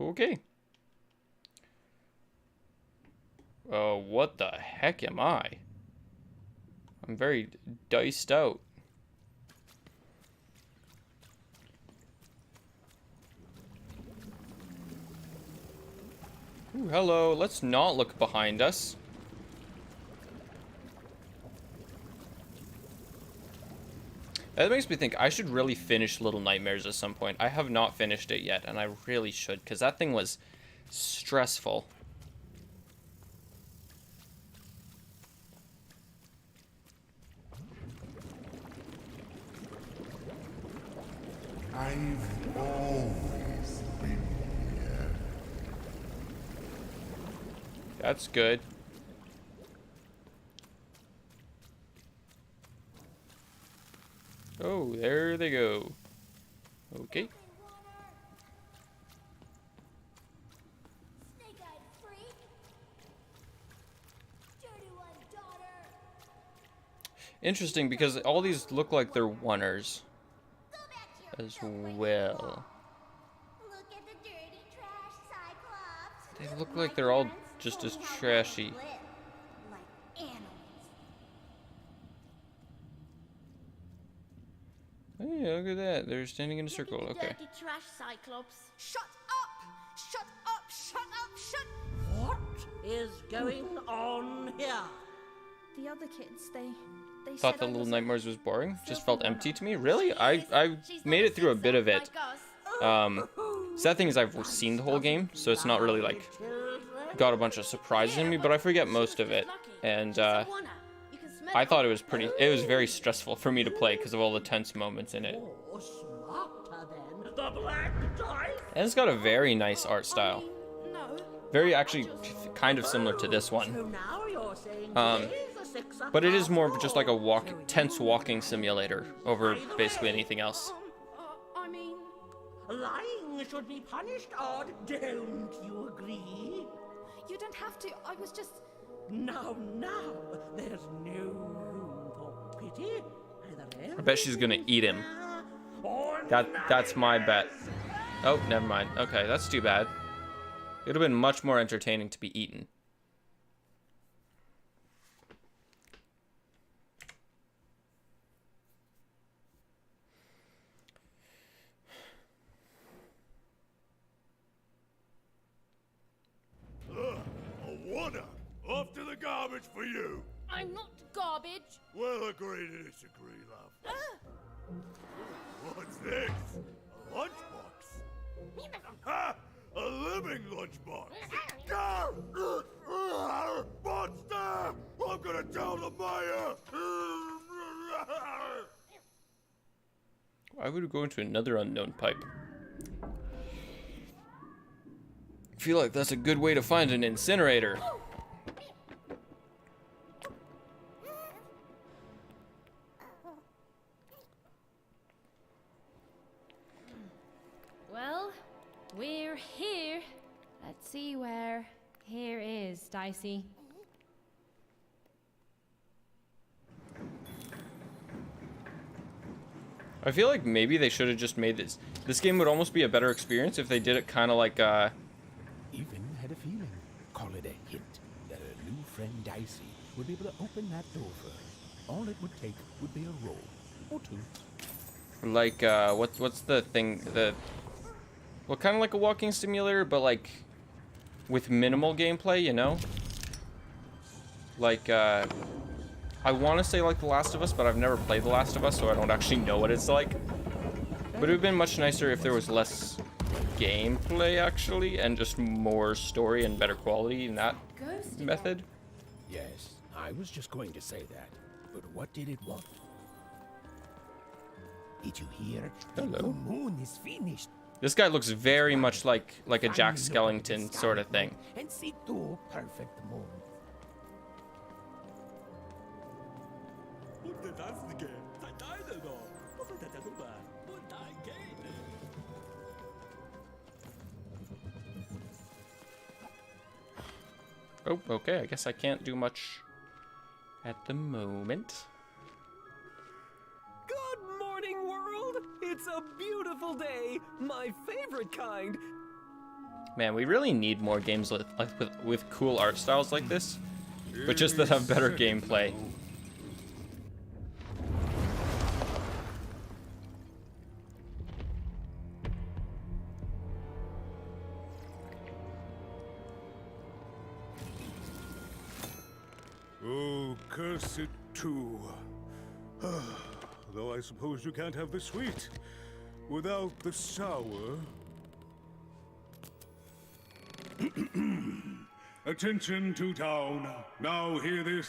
Okay. What the heck am I? I'm very diced out. Ooh, hello. Let's not look behind us. That makes me think I should really finish Little Nightmares at some point. I have not finished it yet, and I really should, because that thing was stressful. I've always been here. That's good. Oh, there they go. Okay. Interesting, because all these look like they're oneers as well. They look like they're all just as trashy. Hey, look at that. They're standing in a circle. Okay. Dirty trash Cyclops. Shut up! Shut up! Shut up! Shut... What is going on here? The other kids, they Thought the Little Nightmares was boring. Just felt empty to me. Really? I made it through a bit of it. Sad thing is I've seen the whole game, so it's not really like got a bunch of surprises in me, but I forget most of it. And I thought it was very stressful for me to play because of all the tense moments in it. And it's got a very nice art style. Very, actually, kind of similar to this one. But it is more of just like a tense walking simulator over basically anything else. I mean... Lying should be punished, Odd. Don't you agree? You don't have to. I was just... Now, there's no room for pity. Either I bet she's gonna eat him. That's my bet. Oh, never mind. Okay, that's too bad. It would have been much more entertaining to be eaten. A one-up. Off to the garbage for you. I'm not garbage. We'll agree to disagree, love. What's this? A lunchbox? Ha! A living lunchbox! Monster! I'm gonna tell the mayor! Why would we go into another unknown pipe? I feel like that's a good way to find an incinerator. Well, we're here. Let's see where here is, Dicey. I feel like maybe they should have just made this. This game would almost be a better experience if they did it kind of like, Even had a feeling, call it a hint, that her new friend Dicey would be able to open that door for her. All it would take would be a roll or two. like, what's the thing, well, kind of like a walking simulator, but like with minimal gameplay, you know? Like, I want to say like The Last of Us, but I've never played The Last of Us, so I don't actually know what it's like. But it would have been much nicer if there was less gameplay, actually, and just more story and better quality in that method. Yes, I was just going to say that. But what did it want? Did you hear? Hello. The moon is finished. This guy looks very much like a Jack Skellington sort of thing. And see two perfect moons. Oh, okay, I guess I can't do much at the moment. Good morning, world! It's a beautiful day, my favorite kind. Man, we really need more games with cool art styles like this, but just that have better gameplay. Oh, curse it too. Though I suppose you can't have the sweet without the sour. Attention to town. Now hear this.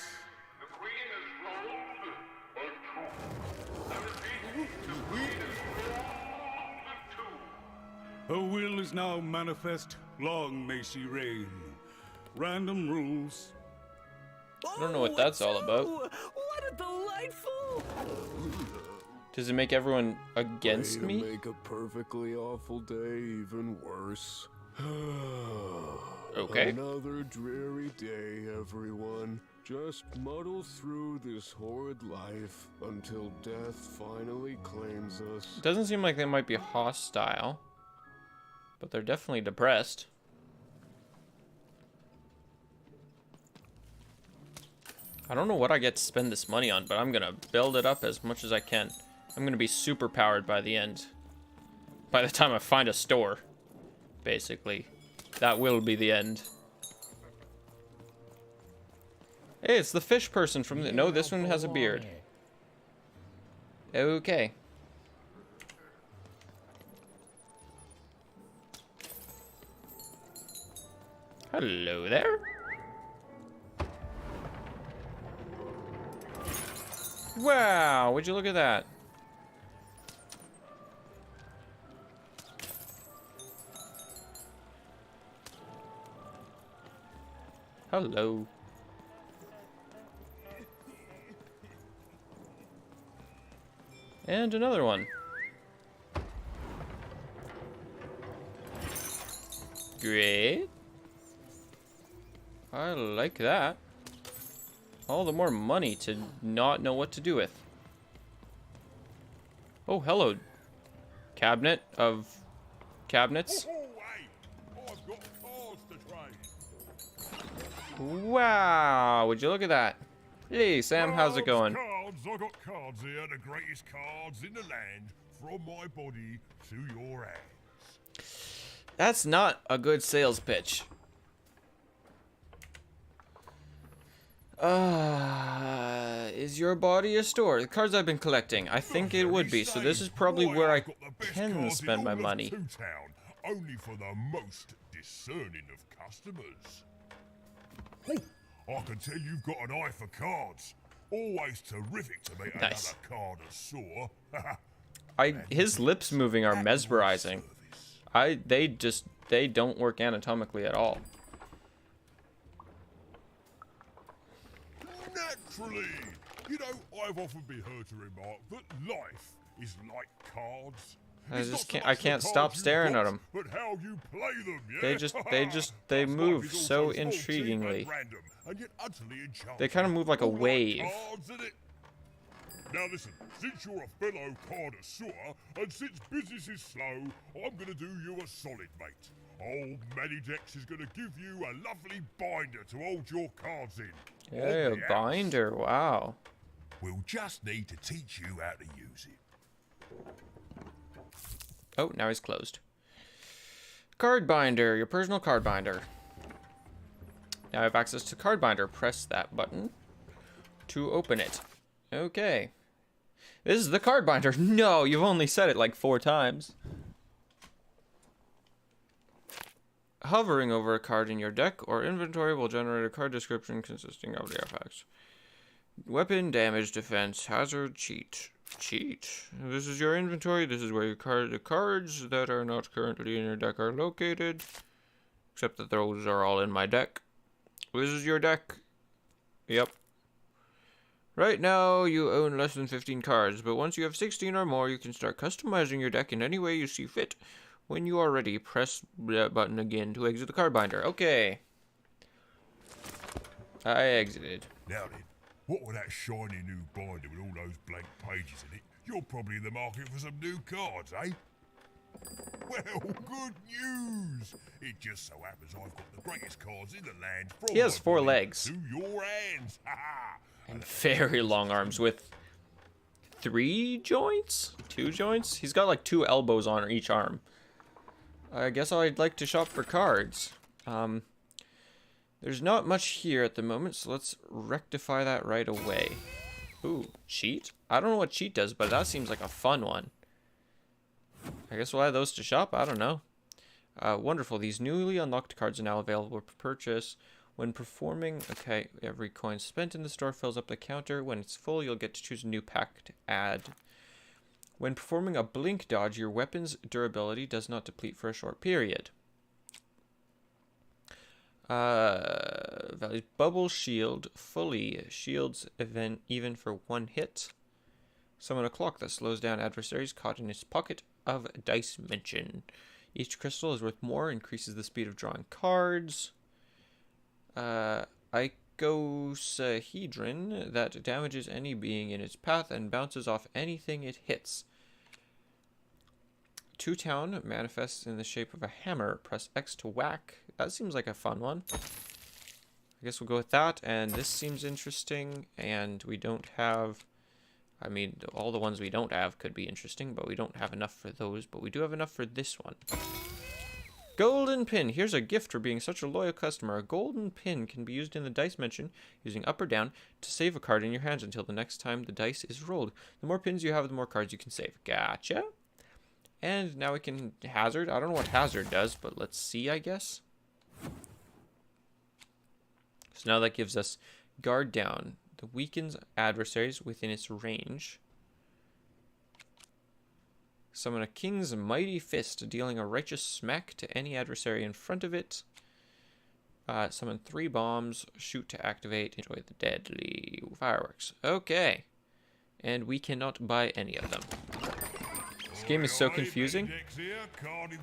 Her will is now manifest. Long may she reign. Random rules. I don't know what that's all about. What a delightful! Does it make everyone against Way to me? make a perfectly awful day even worse. Okay. Another dreary day, everyone. Just muddle through this horrid life until death finally claims us. It doesn't seem like they might be hostile, but they're definitely depressed. I don't know what I get to spend this money on, but I'm gonna build it up as much as I can. I'm gonna be super powered by the end. By the time I find a store, basically. That will be the end. Hey, it's the fish person from the... No, this one has a beard. Okay. Hello there. Wow, would you look at that? Hello. And another one. Great. I like that. All the more money to not know what to do with. Oh, hello. Cabinet of cabinets. Wow, would you look at that? Hey, Sam, how's it going? Cards, I got cards here, the greatest cards in the land, from my body to your hands. That's not a good sales pitch. Is your body a store? The cards I've been collecting. I think it would be, so this is probably where I can spend my money. Only for the most discerning of customers. Oh, I can tell you've got an eye for cards. Always terrific to meet Nice. another connoisseur. His lips moving are mesmerizing. They don't work anatomically at all. Naturally. You know, I've often been heard to remark that life is like cards. I can't stop staring at them. But how you play them, yeah? They move so intriguingly. They kind of move like a wave. Now listen, since you're a fellow connoisseur, and since business is slow, I'm gonna do you a solid, mate. Old Manidex is gonna give you a lovely binder to hold your cards in. Yeah, a binder, wow. We'll just need to teach you how to use it. Oh, now he's closed. Card binder, your personal card binder. Now I have access to card binder. Press that button to open it. Okay. This is the card binder. No, you've only said it like 4 times. Hovering over a card in your deck or inventory will generate a card description consisting of the effects. Weapon, damage, defense, hazard, cheat. Cheat. This is your inventory. This is where the cards that are not currently in your deck are located. Except that those are all in my deck. This is your deck. Yep. Right now, you own less than 15 cards, but once you have 16 or more, you can start customizing your deck in any way you see fit. When you are ready, press that button again to exit the card binder. Okay. I exited. Now then, what with that shiny new binder with all those blank pages in it? You're probably in the market for some new cards, eh? Well, good news! It just so happens I've got the greatest cards in the land. He has 4 legs. To your hands. And very long arms with 3 joints? 2 joints? He's got like 2 elbows on each arm. I guess I'd like to shop for cards. There's not much here at the moment, so let's rectify that right away. Ooh, cheat? I don't know what cheat does, but that seems like a fun one. I guess we'll add those to shop. I don't know. Wonderful. These newly unlocked cards are now available for purchase. When performing... Okay, every coin spent in the store fills up the counter. When it's full, you'll get to choose a new pack to add. When performing a blink dodge, your weapon's durability does not deplete for a short period. Values bubble shield fully shields event even for 1 hit. Summon a clock that slows down adversaries caught in its pocket of dice mention. Each crystal is worth more, increases the speed of drawing cards. Icosahedron that damages any being in its path and bounces off anything it hits. Two Town manifests in the shape of a hammer. Press X to whack. That seems like a fun one. I guess we'll go with that. And this seems interesting. And we don't have... I mean, all the ones we don't have could be interesting, but we don't have enough for those. But we do have enough for this one. Golden pin. Here's a gift for being such a loyal customer. A golden pin can be used in the dice mention using up or down to save a card in your hands until the next time the dice is rolled. The more pins you have, the more cards you can save. Gotcha. And now we can hazard. I don't know what hazard does, but let's see, I guess. So now that gives us guard down. That weakens adversaries within its range. Summon a king's mighty fist, dealing a righteous smack to any adversary in front of it. Summon 3 bombs, shoot to activate, enjoy the deadly fireworks. Okay. And we cannot buy any of them. This game is so confusing.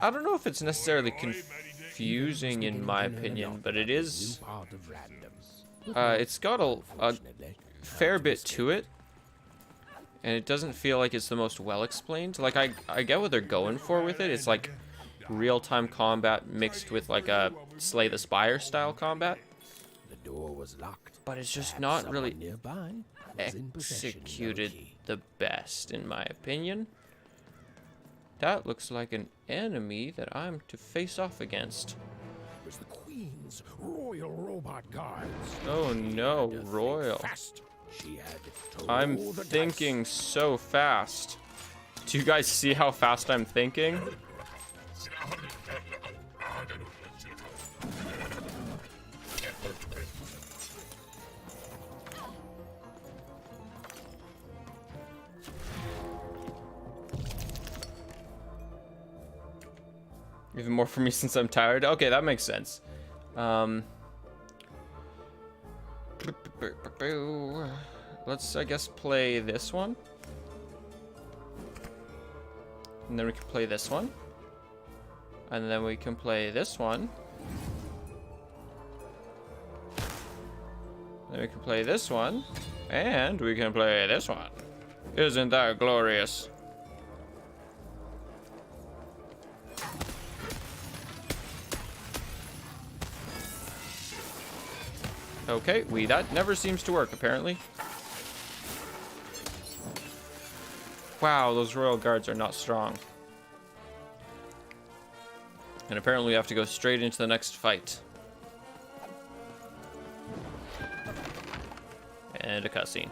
I don't know if it's necessarily confusing in my opinion, but it is. It's got a fair bit to it, and it doesn't feel like it's the most well explained. Like I get what they're going for with it. It's like real-time combat mixed with like a Slay the Spire style combat. The door was locked. But it's just not really executed the best, in my opinion. That looks like an enemy that I'm to face off against. It was the Queen's royal robot guards. Oh no, royal. She had to I'm roll the thinking so fast. Do you guys see how fast I'm thinking? Even more for me since I'm tired. Okay, that makes sense. Let's, I guess, play this one. And then we can play this one. And then we can play this one. Then we can play this one. And we can play this one. Isn't that glorious? Okay, that never seems to work, apparently. Wow, those royal guards are not strong. And apparently we have to go straight into the next fight. And a cutscene.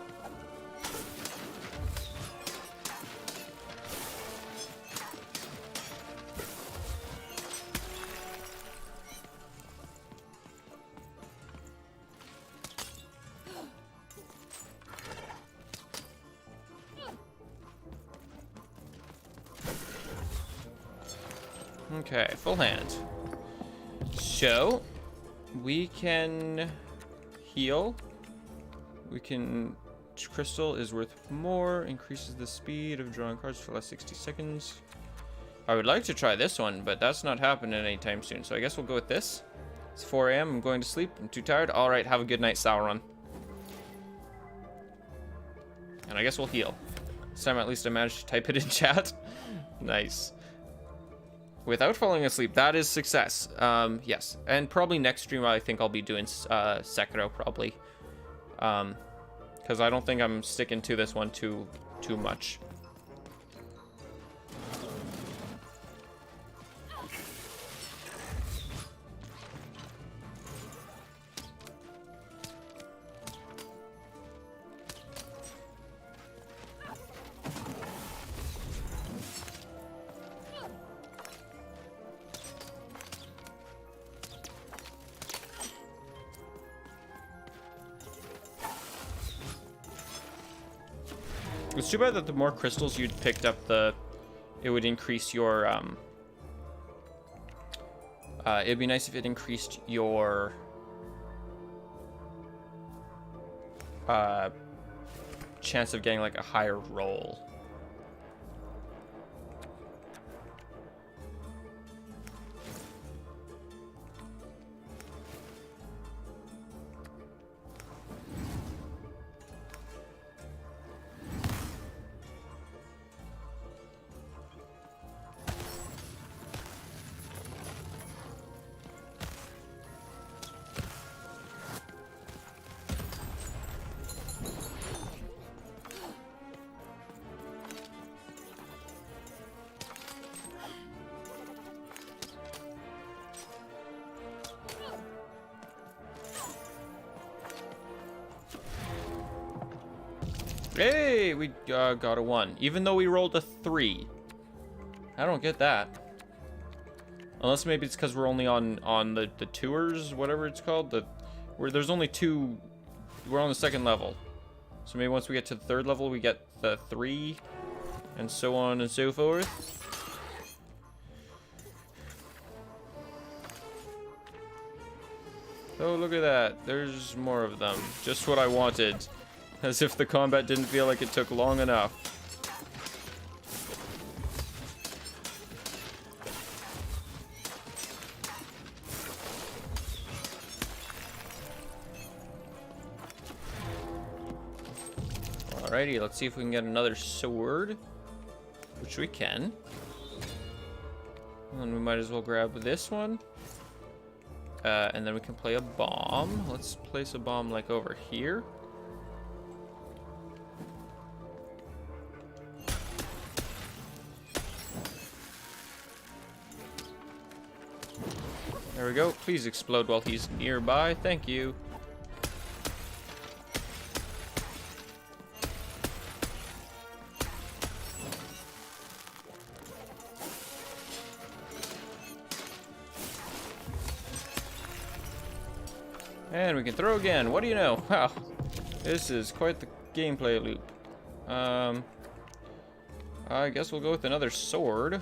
Okay, full hand. So, we can heal. We can... Crystal is worth more. Increases the speed of drawing cards for the last 60 seconds. I would like to try this one, but that's not happening anytime soon. So I guess we'll go with this. It's 4 a.m. I'm going to sleep. I'm too tired. Alright, have a good night, Sauron. And I guess we'll heal. This time at least I managed to type it in chat. Nice. Without falling asleep, that is success. Yes, and probably next stream I think I'll be doing Sekiro probably, because I don't think I'm sticking to this one too much. It's too bad that the more crystals you'd picked up, it would increase your, it'd be nice if it increased your, chance of getting, like, a higher roll. Hey, we got a 1, even though we rolled a 3. I don't get that. Unless maybe it's because we're only on the tours, whatever it's called. There's only 2. We're on the 2nd level, so maybe once we get to the 3rd level, we get the 3, and so on and so forth. Oh, look at that! There's more of them. Just what I wanted. As if the combat didn't feel like it took long enough. Alrighty, let's see if we can get another sword, which we can. And we might as well grab this one. And then we can play a bomb. Let's place a bomb like over here. There we go. Please explode while he's nearby. Thank you. And we can throw again. What do you know? Wow. This is quite the gameplay loop. I guess we'll go with another sword.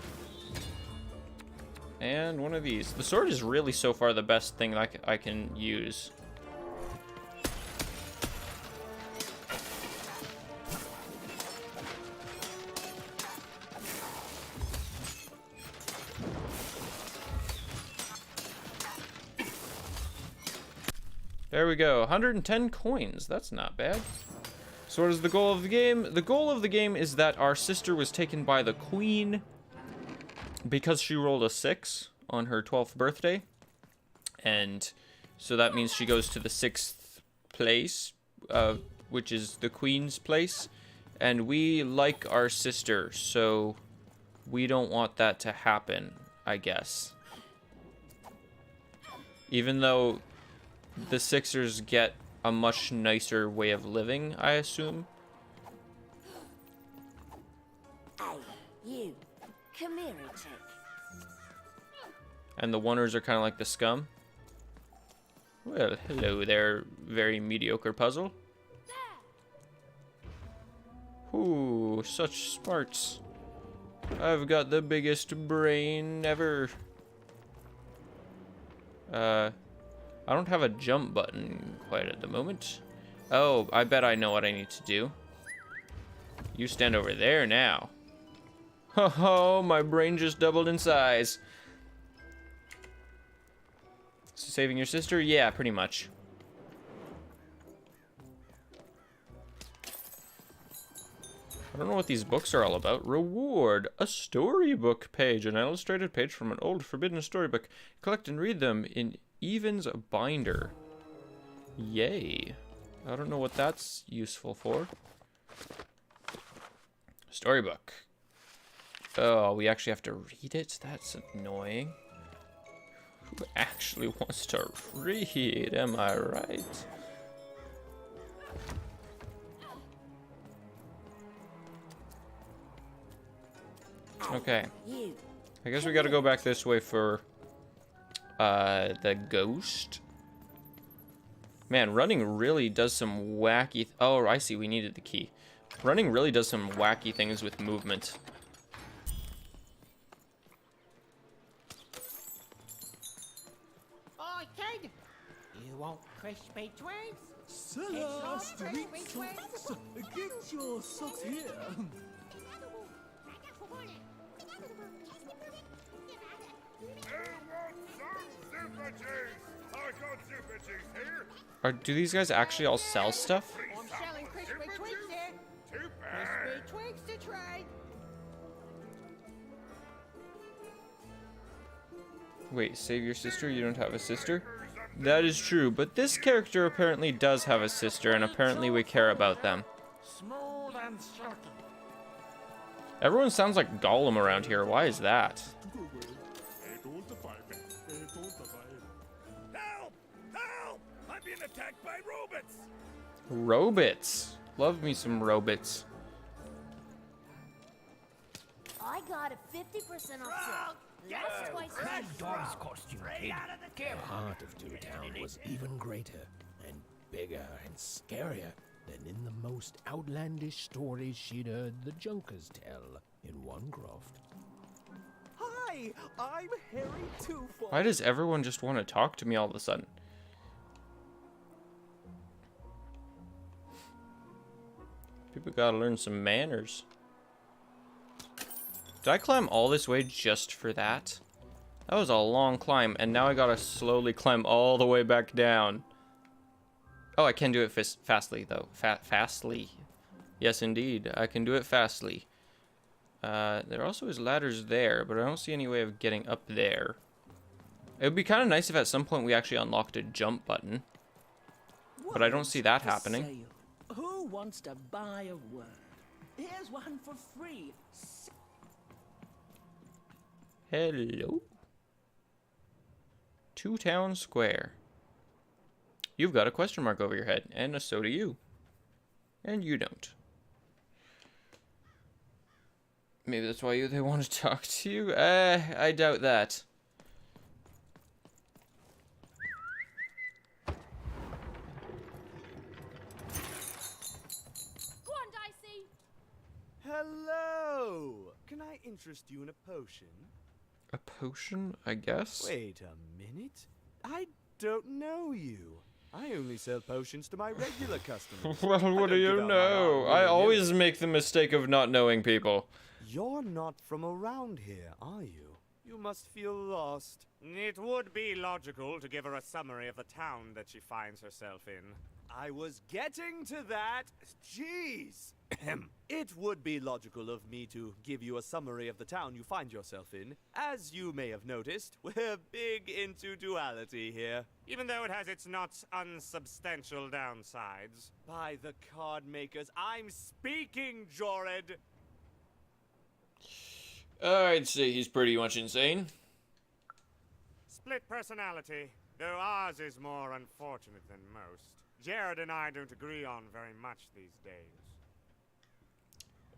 And one of these. The sword is really so far the best thing I can use. There we go, 110 coins. That's not bad. So what is the goal of the game? The goal of the game is that our sister was taken by the queen because she rolled a 6 on her 12th birthday. And so that means she goes to the 6th place, which is the queen's place. And we like our sister, so we don't want that to happen, I guess. Even though the Sixers get a much nicer way of living, I assume. Hey, you. Come here a tick. And the Oneers are kind of like the scum. Well, hello there, very mediocre puzzle. Ooh, such smarts. I've got the biggest brain ever. I don't have a jump button quite at the moment. Oh, I bet I know what I need to do. You stand over there now. Oh, my brain just doubled in size. So saving your sister? Yeah, pretty much. I don't know what these books are all about. Reward. A storybook page. An illustrated page from an old forbidden storybook. Collect and read them in Even's binder. Yay. I don't know what that's useful for. Storybook. Oh, we actually have to read it? That's annoying. Who actually wants to read? Am I right? Okay. I guess we gotta go back this way for the ghost. Man, running really does some wacky... Oh, I see, we needed the key. Running really does some wacky things with movement. Oh, kid! You want crispy twigs? Celeste, crispy twigs! Get your socks here! Do these guys actually all sell stuff? I'm selling crispy twigs here. Crispy twigs to trade. Wait, save your sister? You don't have a sister? That is true, but this character apparently does have a sister, and apparently we care about them. Smooth and certain. Everyone sounds like Gollum around here. Why is that? Help! Help! I'm being attacked by robots! Robots. Love me some robots. I got a 50% off sale. That's twice as Dog's costume, kid. The heart of Toontown was even greater and bigger and scarier than in the most outlandish stories she'd heard the Junkers tell in Onecroft. Hi, I'm Harry Twofold. Why does everyone just want to talk to me all of a sudden? People gotta learn some manners. Did I climb all this way just for that? That was a long climb, and now I gotta slowly climb all the way back down. Oh, I can do it fastly, though. Fastly. Yes, indeed. I can do it fastly. There also is ladders there, but I don't see any way of getting up there. It would be kind of nice if at some point we actually unlocked a jump button. But I don't see that happening. Sale. Who wants to buy a word? Here's one for free. Hello. Two Town Square. You've got a question mark over your head, and so do you. And you don't. Maybe that's why they want to talk to you? I doubt that. Go on, Dicey. Hello! Can I interest you in a potion? A potion, I guess? Wait a minute. I don't know you. I only sell potions to my regular customers. Well, what do you know? I always make the mistake of not knowing people. You're not from around here, are you? You must feel lost. It would be logical to give her a summary of the town that she finds herself in. I was getting to that. Jeez. It would be logical of me to give you a summary of the town you find yourself in. As you may have noticed, we're big into duality here. Even though it has its not unsubstantial downsides. By the card makers, I'm speaking, Jorid! I'd say he's pretty much insane. Split personality, though ours is more unfortunate than most. Jared and I don't agree on very much these days.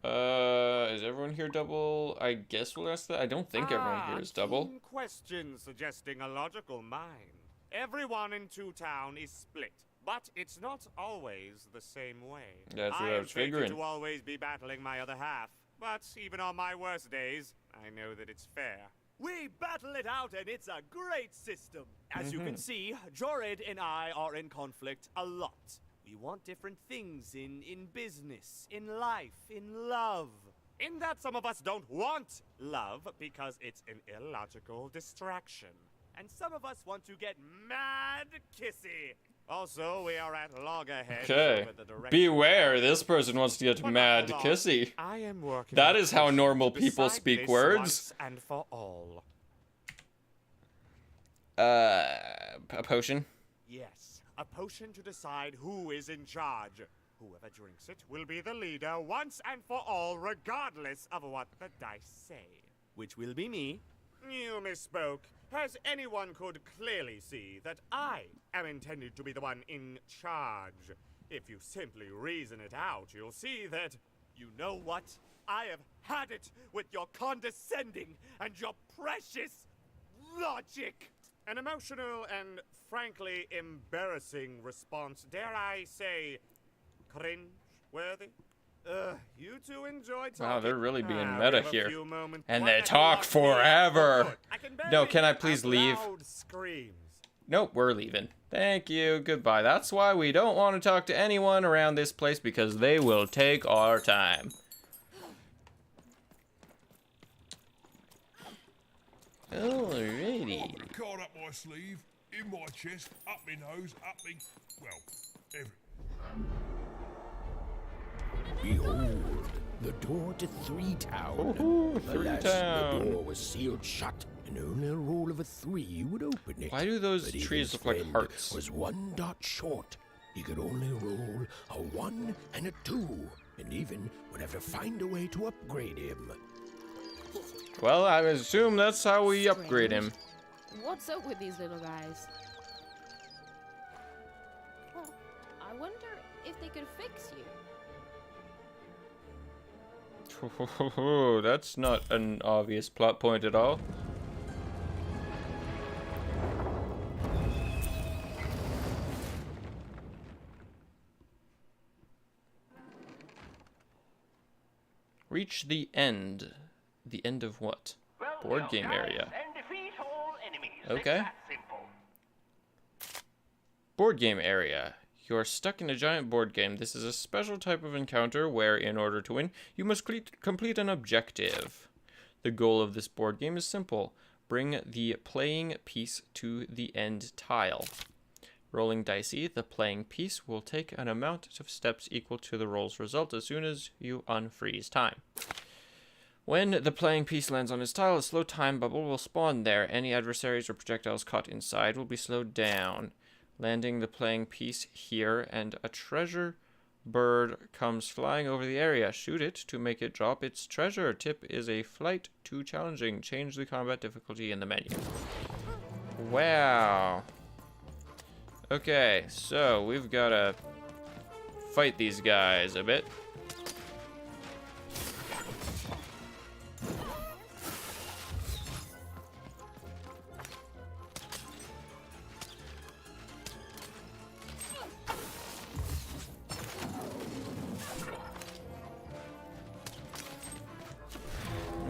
Is everyone here double? I guess we'll ask that. I don't think everyone here is double. Keen question suggesting a logical mind. Everyone in Two Town is split, but it's not always the same way. That's what I was figuring. I am fated to always be battling my other half, but even on my worst days, I know that it's fair. We battle it out and it's a great system. As you can see, Jorid and I are in conflict a lot. We want different things in business, in life, in love. In that some of us don't want love because it's an illogical distraction. And some of us want to get mad kissy. Also, we are at loggerheads. Okay. Beware, this person wants to get mad kissy. I am working. That is how normal people speak words. Once and for all. A potion? Yes, a potion to decide who is in charge. Whoever drinks it will be the leader once and for all, regardless of what the dice say. Which will be me. You misspoke. As anyone could clearly see that I am intended to be the one in charge. If you simply reason it out, you'll see that... You know what? I have had it with your condescending and your precious logic. An emotional and frankly embarrassing response, dare I say, cringe-worthy? You two enjoy talking. Wow, they're really being meta here. And Why they talk forever. No, can I please leave? Screams. Nope, we're leaving. Thank you, goodbye. That's why we don't want to talk to anyone around this place, because they will take our time. Alrighty. I've got a card up my sleeve, in my chest, up my nose, up me... well, everything. Behold, the door to Three Town. Alas, the door was sealed shut, and only a roll of a 3 would open it. Why do those trees look like hearts? Was 1 dot short. He could only roll a 1 and a 2, and even would have to find a way to upgrade him. Well, I assume that's how we upgrade him. What's up with these little guys? Well, I wonder if they could fix you. That's not an obvious plot point at all. Reach the end. The end of what? Board game area. Okay. Board game area. You are stuck in a giant board game. This is a special type of encounter where, in order to win, you must complete an objective. The goal of this board game is simple. Bring the playing piece to the end tile. Rolling dicey, the playing piece will take an amount of steps equal to the roll's result as soon as you unfreeze time. When the playing piece lands on his tile, a slow time bubble will spawn there. Any adversaries or projectiles caught inside will be slowed down. Landing the playing piece here, and a treasure bird comes flying over the area. Shoot it to make it drop its treasure. Tip is a flight too challenging. Change the combat difficulty in the menu. Wow. Okay, so we've got to fight these guys a bit.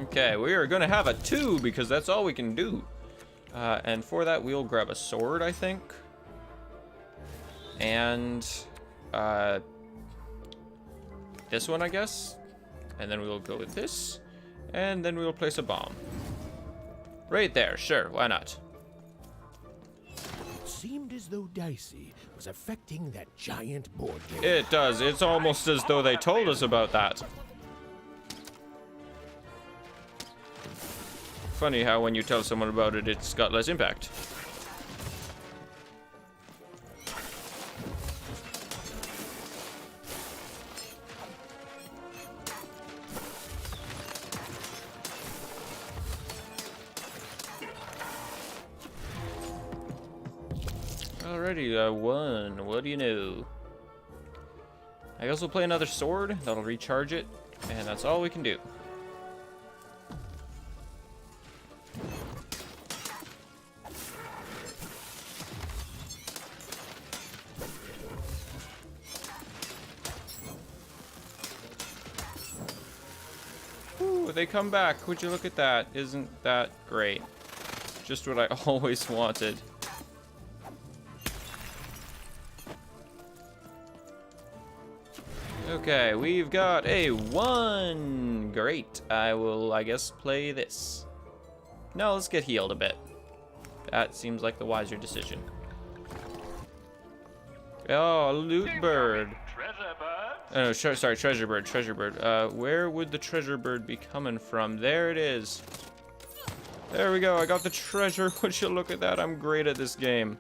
Okay, we are going to have a 2 because that's all we can do. And for that, we'll grab a sword, I think. And this one, I guess. And then we'll go with this. And then we'll place a bomb. Right there, sure, why not? It seemed as though Dicey was affecting that giant board game. It does. It's almost as though they told us about that. Funny how when you tell someone about it, it's got less impact. Alrighty, 1. What do you know? I guess we'll play another sword. That'll recharge it. And that's all we can do. Ooh, they come back. Would you look at that? Isn't that great? Just what I always wanted. Okay, we've got a 1. Great. I will, I guess, play this. No, let's get healed a bit. That seems like the wiser decision. Oh, loot bird. Oh, no, sorry, treasure bird, treasure bird. Where would the treasure bird be coming from? There it is. There we go, I got the treasure. Would you look at that? I'm great at this game.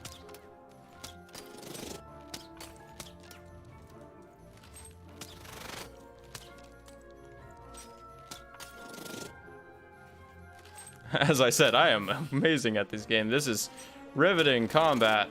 As I said, I am amazing at this game. This is riveting combat.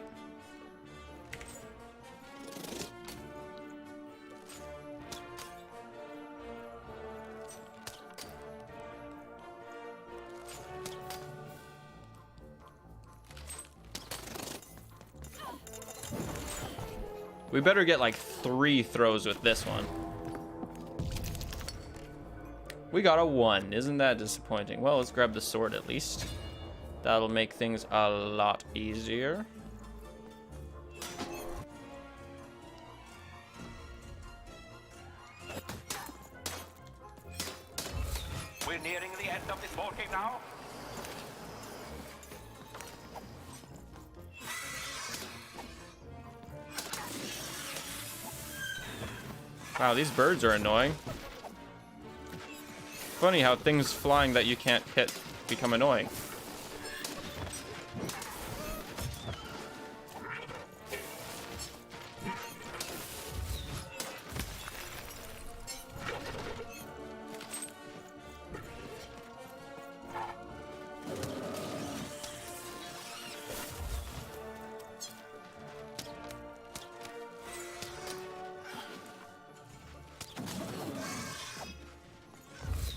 We better get like 3 throws with this one. We got a 1. Isn't that disappointing? Well, let's grab the sword at least. That'll make things a lot easier. We're nearing the end of this board game now. Wow, these birds are annoying. Funny how things flying that you can't hit become annoying.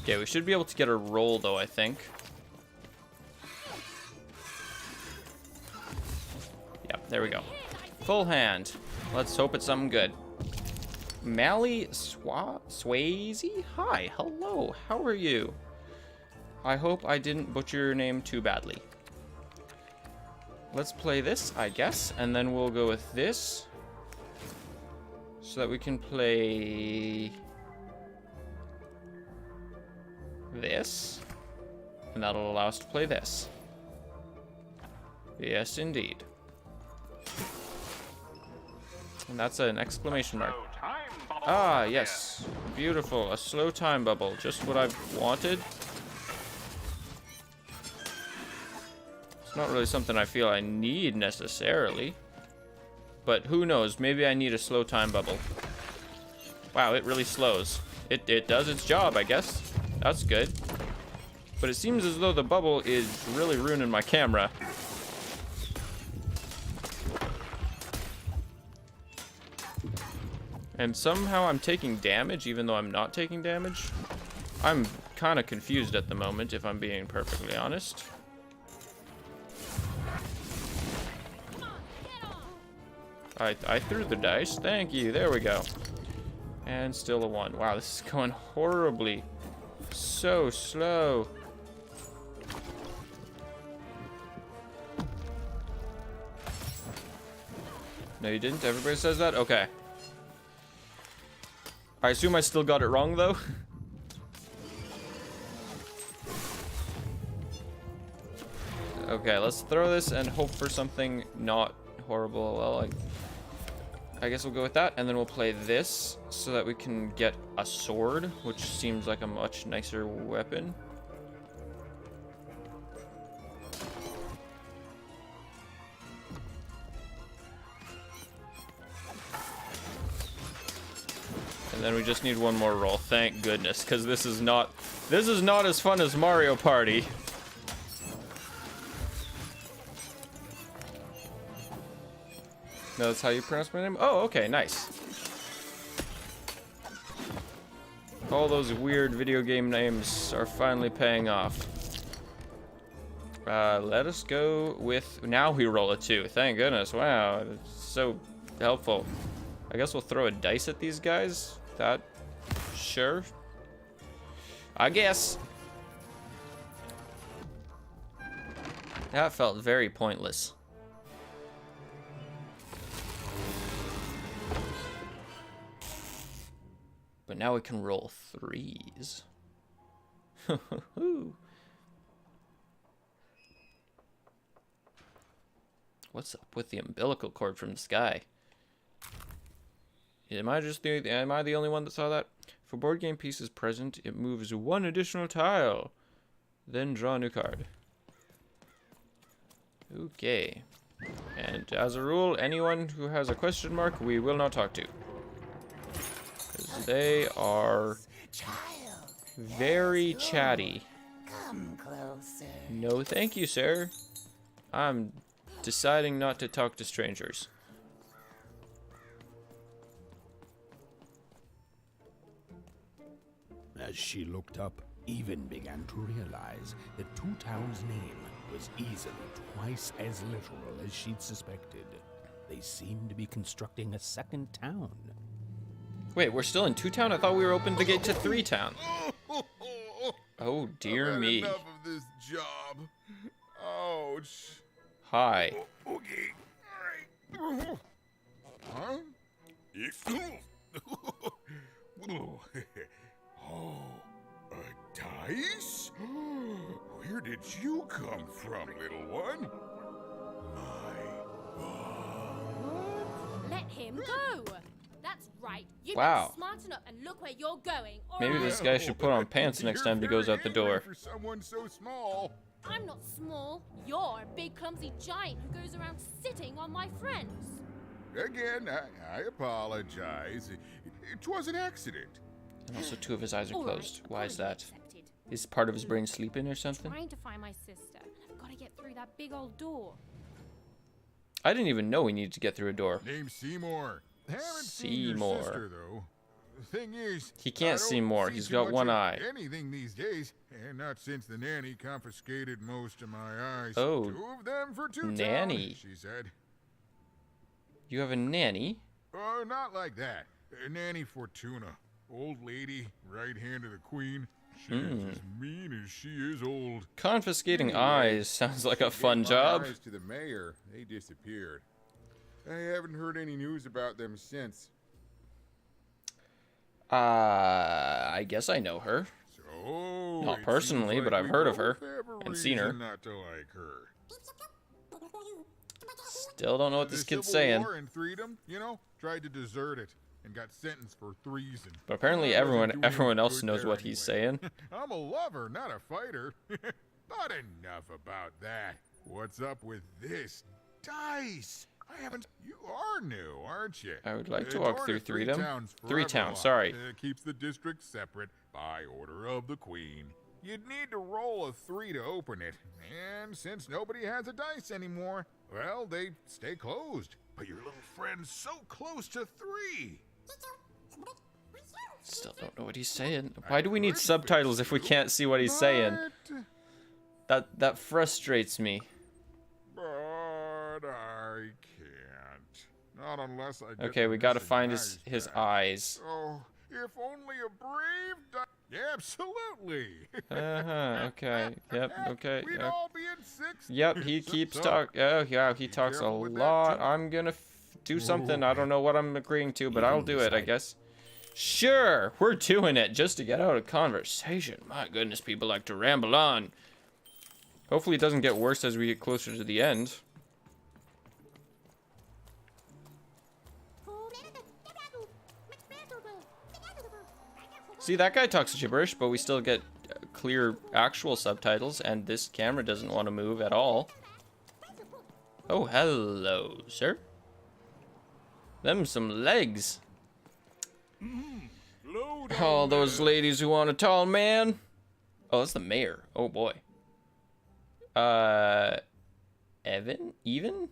Okay, we should be able to get a roll, though, I think. Yep, there we go. Full hand. Let's hope it's something good. Mally Swayze? Hi, hello, how are you? I hope I didn't butcher your name too badly. Let's play this, I guess, and then we'll go with this. So that we can play... this, and that'll allow us to play this. Yes, indeed. And that's an exclamation mark. Ah, yes. Beautiful. A slow time bubble. Just what I've wanted. It's not really something I feel I need necessarily. But who knows? Maybe I need a slow time bubble. Wow, it really slows. It does its job, I guess. That's good. But it seems as though the bubble is really ruining my camera. And somehow I'm taking damage even though I'm not taking damage. I'm kind of confused at the moment, if I'm being perfectly honest. I threw the dice. Thank you. There we go. And still a 1. Wow, this is going horribly. So slow. No, you didn't? Everybody says that? Okay. I assume I still got it wrong, though. Okay, let's throw this and hope for something not horrible. Well, I guess we'll go with that, and then we'll play this so that we can get a sword, which seems like a much nicer weapon. And then we just need one more roll, thank goodness, because this is not as fun as Mario Party. No, that's how you pronounce my name? Oh, okay, nice. All those weird video game names are finally paying off. Let us go with... Now we roll a 2. Thank goodness. Wow, it's so helpful. I guess we'll throw a dice at these guys. That... Sure. I guess. That felt very pointless. But now we can roll 3s. What's up with the umbilical cord from the sky? Am I the only one that saw that? For board game pieces present, it moves 1 additional tile. Then draw a new card. Okay. And as a rule, anyone who has a question mark, we will not talk to. Because they are very chatty. Come closer. No, thank you, sir. I'm deciding not to talk to strangers. As she looked up, Even began to realize that Two Town's name was easily twice as literal as she'd suspected. They seemed to be constructing a second town. Wait, we're still in 2 Town? I thought we were open the gate to 3 Town. Oh, dear me. Enough of this job. Ouch. Hi. Okay. All right. Huh? Oh, a dice? Where did you come from, little one? Let him go. That's right. You Wow. better smarten up and look where you're going. Maybe this guy should put on pants next time he goes out the door. For someone so small. I'm not small. You're a big clumsy giant who goes around sitting on my friends. Again, I apologize. It was an accident. And also 2 of his eyes are All right, closed. Why is that? accepted. Is part of his brain sleeping or something? Trying to find my sister. I've got to get through that big old door. I didn't even know we needed to get through a door. Name's Seymour. Haven't seen your Seymour. sister, though. The thing is, He can't I see don't more. He's too got much one of eye. Anything these days, and not since the nanny confiscated most of my eyes. Oh, 2 of them for 2 nanny. Town, she said. You have a nanny? Oh, not like that. Nanny Fortuna, old lady, right hand of the queen. She is as mean as she is old. Confiscating Anyway, eyes sounds like a fun gave my job. eyes to the mayor. They disappeared. I haven't heard any news about them since. I guess I know her. So Not it personally, seems but like I've we heard of both her have a and seen her. reason Not to like her. Still don't know what this kid's Civil saying. War and freedom, you know, tried to desert it and got sentenced for treason. But apparently everyone else knows what he's saying. I'm a lover, not a fighter. But enough about that. What's up with this dice? I haven't. You are new, aren't you? I would like to walk through Three Freedom. Towns Three forever Towns, law. sorry. Keeps the district separate by order of the Queen. You'd need to roll a 3 to open it, and since nobody has a dice anymore, well, they stay closed. But your little friend's so close to 3. Still don't know what he's saying. Why do we need subtitles if we can't see what he's saying? That frustrates me. But I can't. Not unless I get Okay, we the gotta missing find eyes his back. eyes. Oh, if only a brave Yeah, absolutely. Okay. Yep. Okay. We'd Yep. all be in 6. Yep. He keeps talking. Oh yeah, he talks a careful with that, lot. too. I'm gonna do something. I don't know what I'm agreeing to, but I'll do it, I guess. Sure, we're doing it just to get out of conversation. My goodness, people like to ramble on. Hopefully it doesn't get worse as we get closer to the end. See, that guy talks gibberish, but we still get clear actual subtitles, and this camera doesn't want to move at all. Oh, hello, sir. Them some legs. All those ladies who want a tall man. Oh, that's the mayor. Oh, boy. Evan? Even?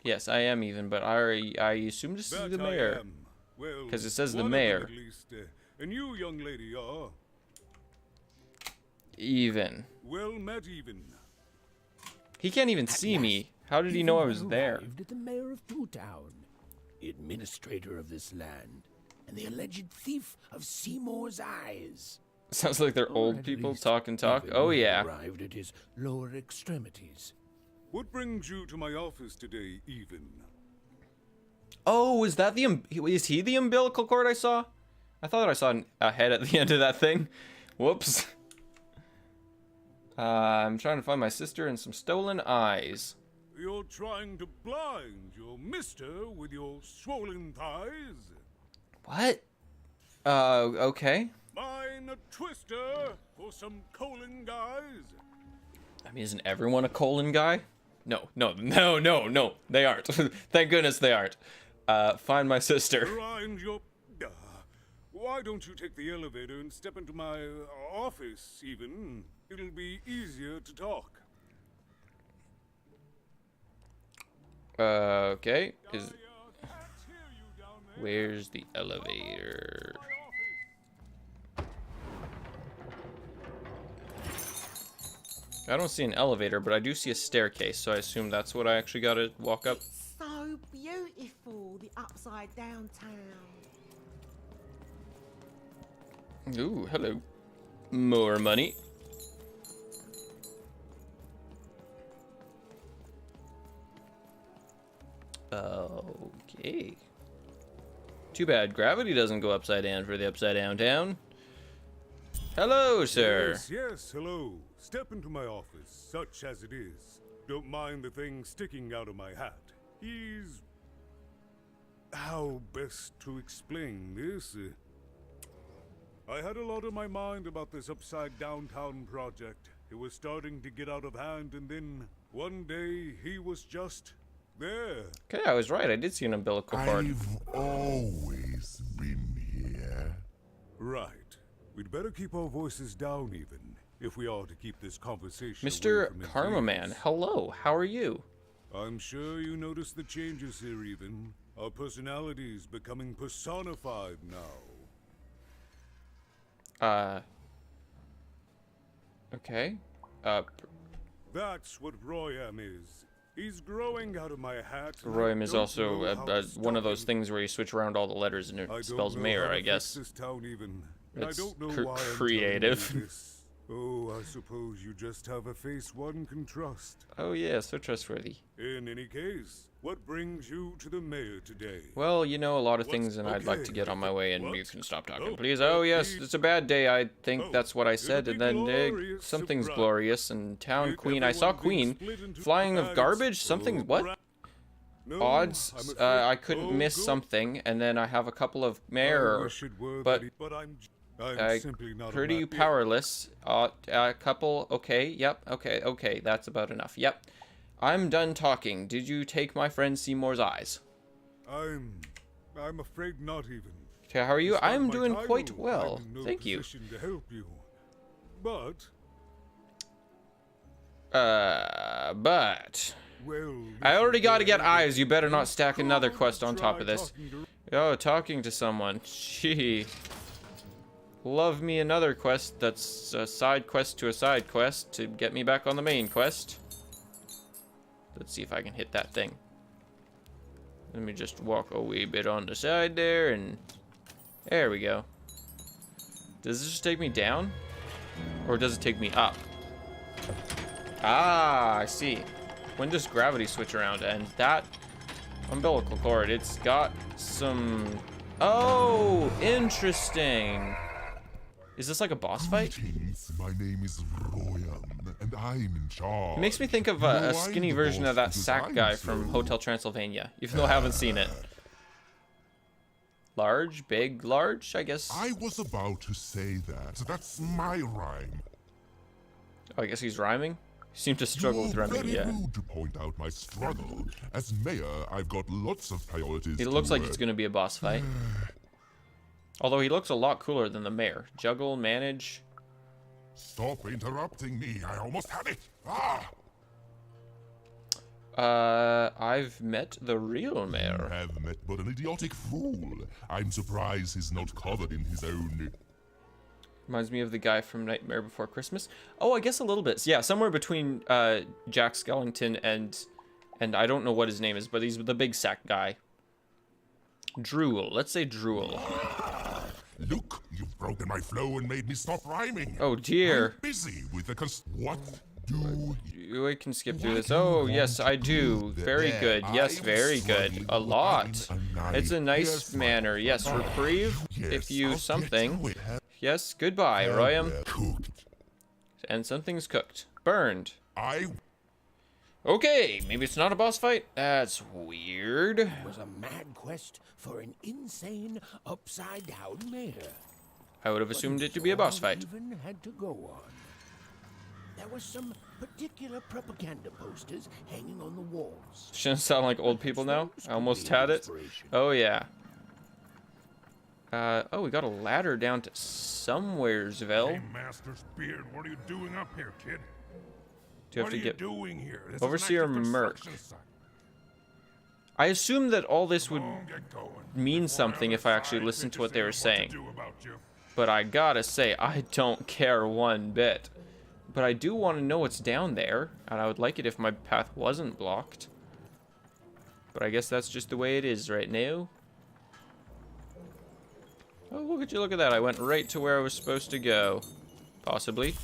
Yes, I am even, but I assume this is the mayor. Because it says the mayor. And you, young lady, are? Even. Well met, even. He can't even see me. How did he know I was there? Arrived at the mayor of Town, the administrator of this land, and the alleged thief of Seymour's eyes. Sounds like they're Or old at people least talk and talk. even Oh, yeah. Arrived at his lower extremities. What brings you to my office today, even? Oh, is that is he the umbilical cord I saw? I thought I saw a head at the end of that thing. Whoops. I'm trying to find my sister and some stolen eyes. You're trying to blind your mister with your swollen thighs? What? Okay. Mine a twister for some colon guys? I mean, isn't everyone a colon guy? No. They aren't. Thank goodness they aren't. Find my sister. Blind your... why don't you take the elevator and step into my office, even? It'll be easier to talk. Okay. Where's the elevator? I don't see an elevator, but I do see a staircase, so I assume that's what I actually gotta walk up. So beautiful, the upside down town. Ooh, hello. More money. Okay. Too bad gravity doesn't go upside down for the upside down town. Hello, sir. Yes, hello. Step into my office, such as it is. Don't mind the thing sticking out of my hat. He's... how best to explain this? I had a lot on my mind about this upside downtown project. It was starting to get out of hand, and then one day he was just there. Okay, I was right. I did see an umbilical cord. I've always been here. Right. We'd better keep our voices down, even, if we are to keep this conversation Mr. away from his Karma Man, ears. hello. How are you? I'm sure you noticed the changes here, even. Our personalities becoming personified now. Okay. That's what Royam is. He's growing out of my hat. and I Royam is don't also know how to one of stop those him. things where you switch around all the letters and it I don't spells know mayor, how to I fix guess. This town even. and I It's don't know why I'm telling you creative. this. Oh, I suppose you just have a face one can trust. Oh yeah, so trustworthy. In any case, what brings you to the mayor today? Well, you know a lot of things, and I'd like to get on my way, and you can stop talking, please. Oh yes, it's a bad day. I think that's what I said, and then something's glorious. And town queen, I saw queen flying of garbage. Something what? Odds. I couldn't miss something, and then I have a couple of mayor, but pretty powerless. A couple. Okay. Yep. Okay. That's about enough. Yep. I'm done talking. Did you take my friend Seymour's eyes? I'm afraid not even. Okay, how are you? I'm doing quite well. Thank you. To help you. But well, I already got to get eyes. You better not stack another quest on top of this. Oh, talking to someone. Gee. Love me another quest that's a side quest to a side quest to get me back on the main quest. Let's see if I can hit that thing. Let me just walk a wee bit on the side there, and there we go. Does this just take me down? Or does it take me up? Ah, I see. When does gravity switch around? And that umbilical cord, it's got some... Oh, interesting. Is this like a boss fight? My name is Royan, and I'm in charge. It makes me think of a skinny version of that sack guy from Hotel Transylvania, even though I haven't seen it. Large, big, large, I guess. I was about to say that. That's my rhyme. Oh, I guess he's rhyming? He seemed to struggle with rhyming, yeah. Rude to point out my struggle. As mayor, I've got lots of priorities. It looks like it's going to be a boss fight. Although he looks a lot cooler than the mayor. Juggle, manage. Stop interrupting me. I almost had it. Ah! I've met the real mayor. You have met but an idiotic fool. I'm surprised he's not covered in his own... Reminds me of the guy from Nightmare Before Christmas. Oh, I guess a little bit. Yeah, somewhere between Jack Skellington and I don't know what his name is, but he's the big sack guy. Drool. Let's say Drool. Look, you've broken my flow and made me stop rhyming. Oh dear. I'm busy with the what do I can skip through this. Oh yes, I do. Very good. Yes, very good. A lot. It's a nice manner. Yes, reprieve. If you something. Yes, goodbye, Royam. And something's cooked. Burned. Okay, maybe it's not a boss fight. That's weird. It was a mad quest for an insane, upside-down mayor. I would have assumed it to be a boss fight. Even had to go on. There were some particular propaganda posters hanging on the walls. Shouldn't sound like old people now. I almost had it. Oh yeah. Oh, we got a ladder down to somewheresville. Hey, Master Beard, what are you doing up here, kid? Do you have to get doing here? This Overseer Merc? I assume that all this would mean something if I actually listened to what they were saying. But I gotta say, I don't care one bit. But I do want to know what's down there, and I would like it if my path wasn't blocked. But I guess that's just the way it is right now. Oh, look at that. I went right to where I was supposed to go. Possibly.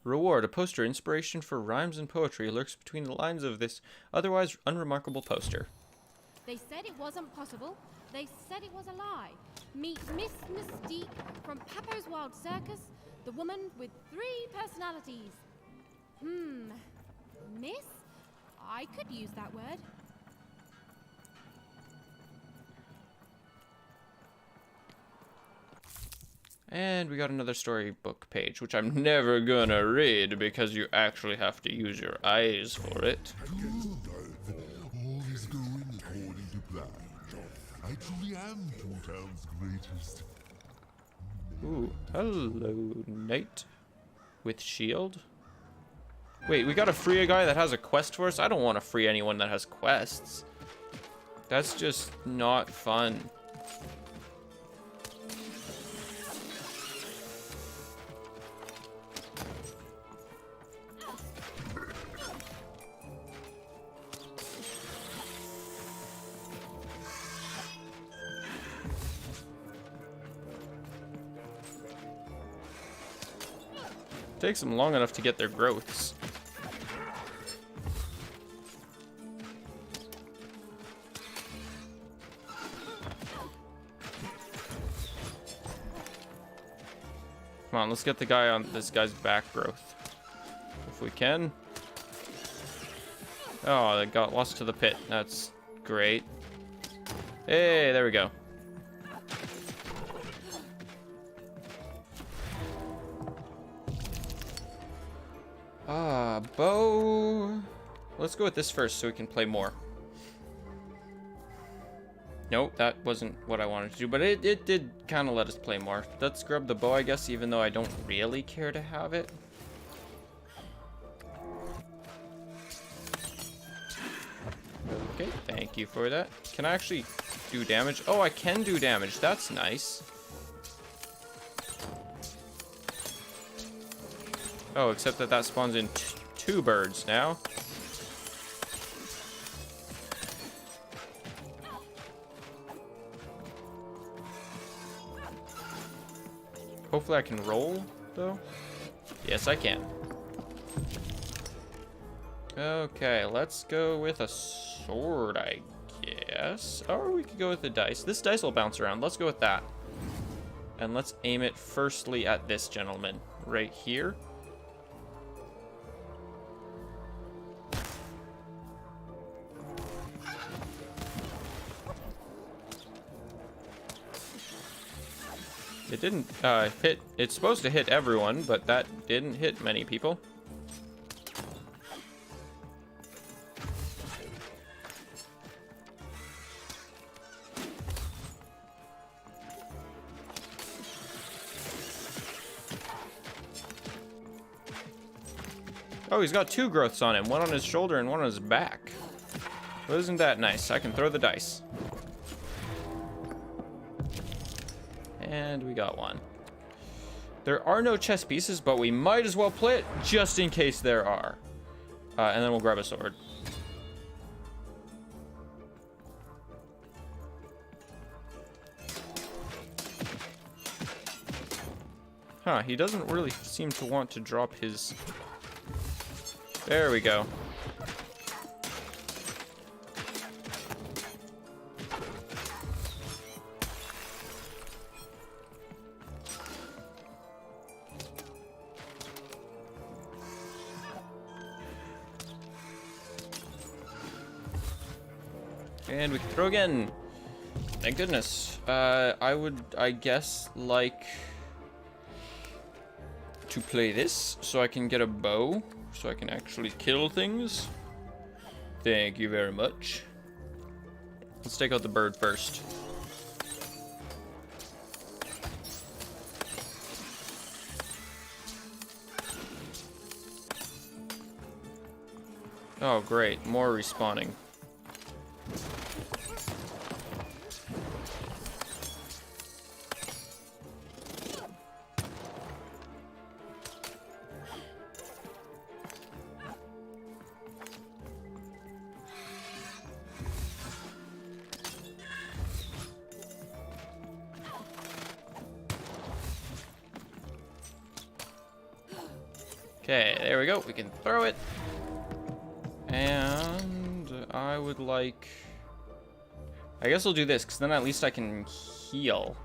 Reward. A poster. Inspiration for rhymes and poetry lurks between the lines of this otherwise unremarkable poster. They said it wasn't possible. They said it was a lie. Meet Miss Mystique from Papo's Wild Circus, the woman with 3 personalities. Miss? I could use that word. And we got another storybook page, which I'm never gonna read because you actually have to use your eyes for it. All is going according to plan. I truly am Toontown's greatest. Ooh, hello, knight with shield. Wait, we gotta free a guy that has a quest for us? I don't want to free anyone that has quests. That's just not fun. Takes them long enough to get their growths. Come on, let's get the guy on this guy's back growth. If we can. Oh, they got lost to the pit. That's great. Hey, there we go. Bow. Let's go with this first so we can play more. Nope, that wasn't what I wanted to do, but it did kind of let us play more. Let's grab the bow, I guess, even though I don't really care to have it. Okay, thank you for that. Can I actually do damage? Oh, I can do damage. That's nice. Oh, except that spawns in two birds now. Hopefully I can roll, though. Yes, I can. Okay, let's go with a sword, I guess. Or we could go with the dice. This dice will bounce around. Let's go with that. And let's aim it firstly at this gentleman right here. It didn't hit. It's supposed to hit everyone, but that didn't hit many people. Oh, he's got two growths on him. One on his shoulder and one on his back. Well, isn't that nice? I can throw the dice. And we got one. There are no chess pieces, but we might as well play it just in case there are. And then we'll grab a sword. Huh, he doesn't really seem to want to drop his... There we go. And we can throw again. Thank goodness. I would, I guess, like to play this so I can get a bow, so I can actually kill things. Thank you very much. Let's take out the bird first. Oh, great. More respawning. Okay, there we go. We can throw it. And I would like... I guess I'll do this, because then at least I can heal.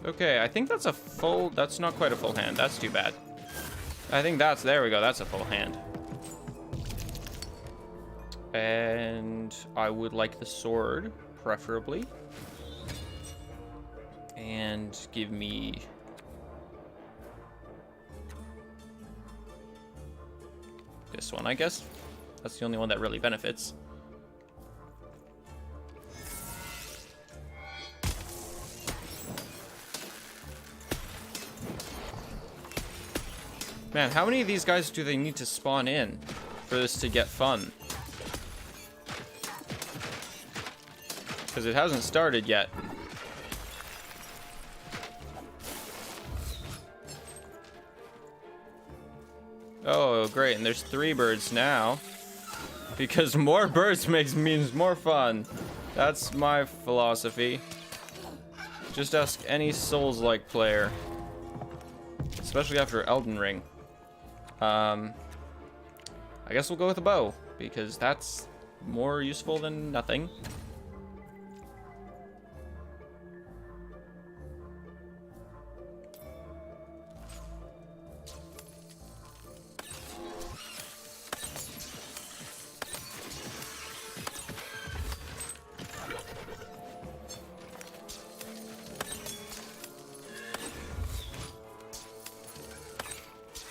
Okay, I think that's a full... That's not quite a full hand. That's too bad. I think that's... There we go. That's a full hand. And I would like the sword, preferably. And give me... this one, I guess. That's the only one that really benefits. Man, how many of these guys do they need to spawn in for this to get fun? Because it hasn't started yet. Oh, great, and there's 3 birds now. Because more birds means more fun. That's my philosophy. Just ask any Souls-like player. Especially after Elden Ring. I guess we'll go with a bow, because that's more useful than nothing.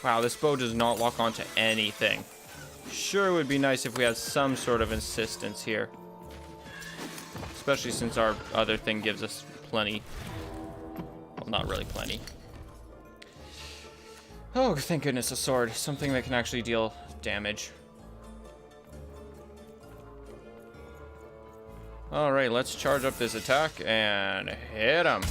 Wow, this bow does not lock onto anything. Sure, it would be nice if we had some sort of insistence here. Especially since our other thing gives us plenty. Well, not really plenty. Oh, thank goodness, a sword. Something that can actually deal damage. Alright, let's charge up this attack and hit him.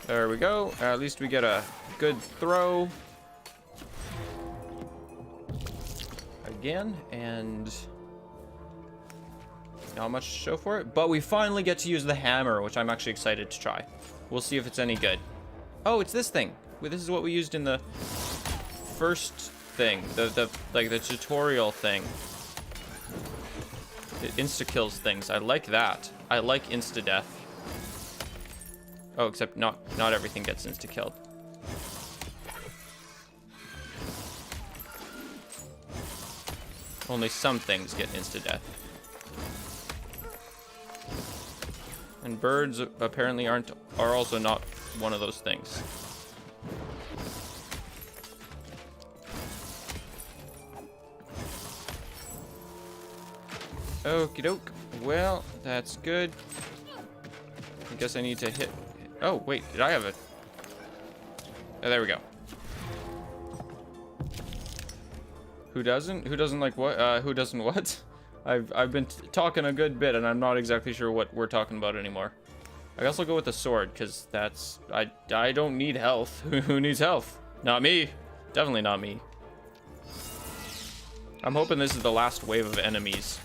There we go. At least we get a good throw. Again, and not much to show for it. But we finally get to use the hammer, which I'm actually excited to try. We'll see if it's any good. Oh, it's this thing. This is what we used in the first thing. The tutorial thing. It insta-kills things. I like that. I like insta-death. Oh, except not everything gets insta-killed. Only some things get insta-death. And birds apparently are also not one of those things. Okie doke. Well, that's good. I guess I need to hit. Oh, wait, did I have it? Oh, there we go. Who doesn't? Who doesn't like what? Who doesn't what? I've been talking a good bit, and I'm not exactly sure what we're talking about anymore. I guess I'll go with the sword, because that's... I don't need health. Who needs health? Not me. Definitely not me. I'm hoping this is the last wave of enemies.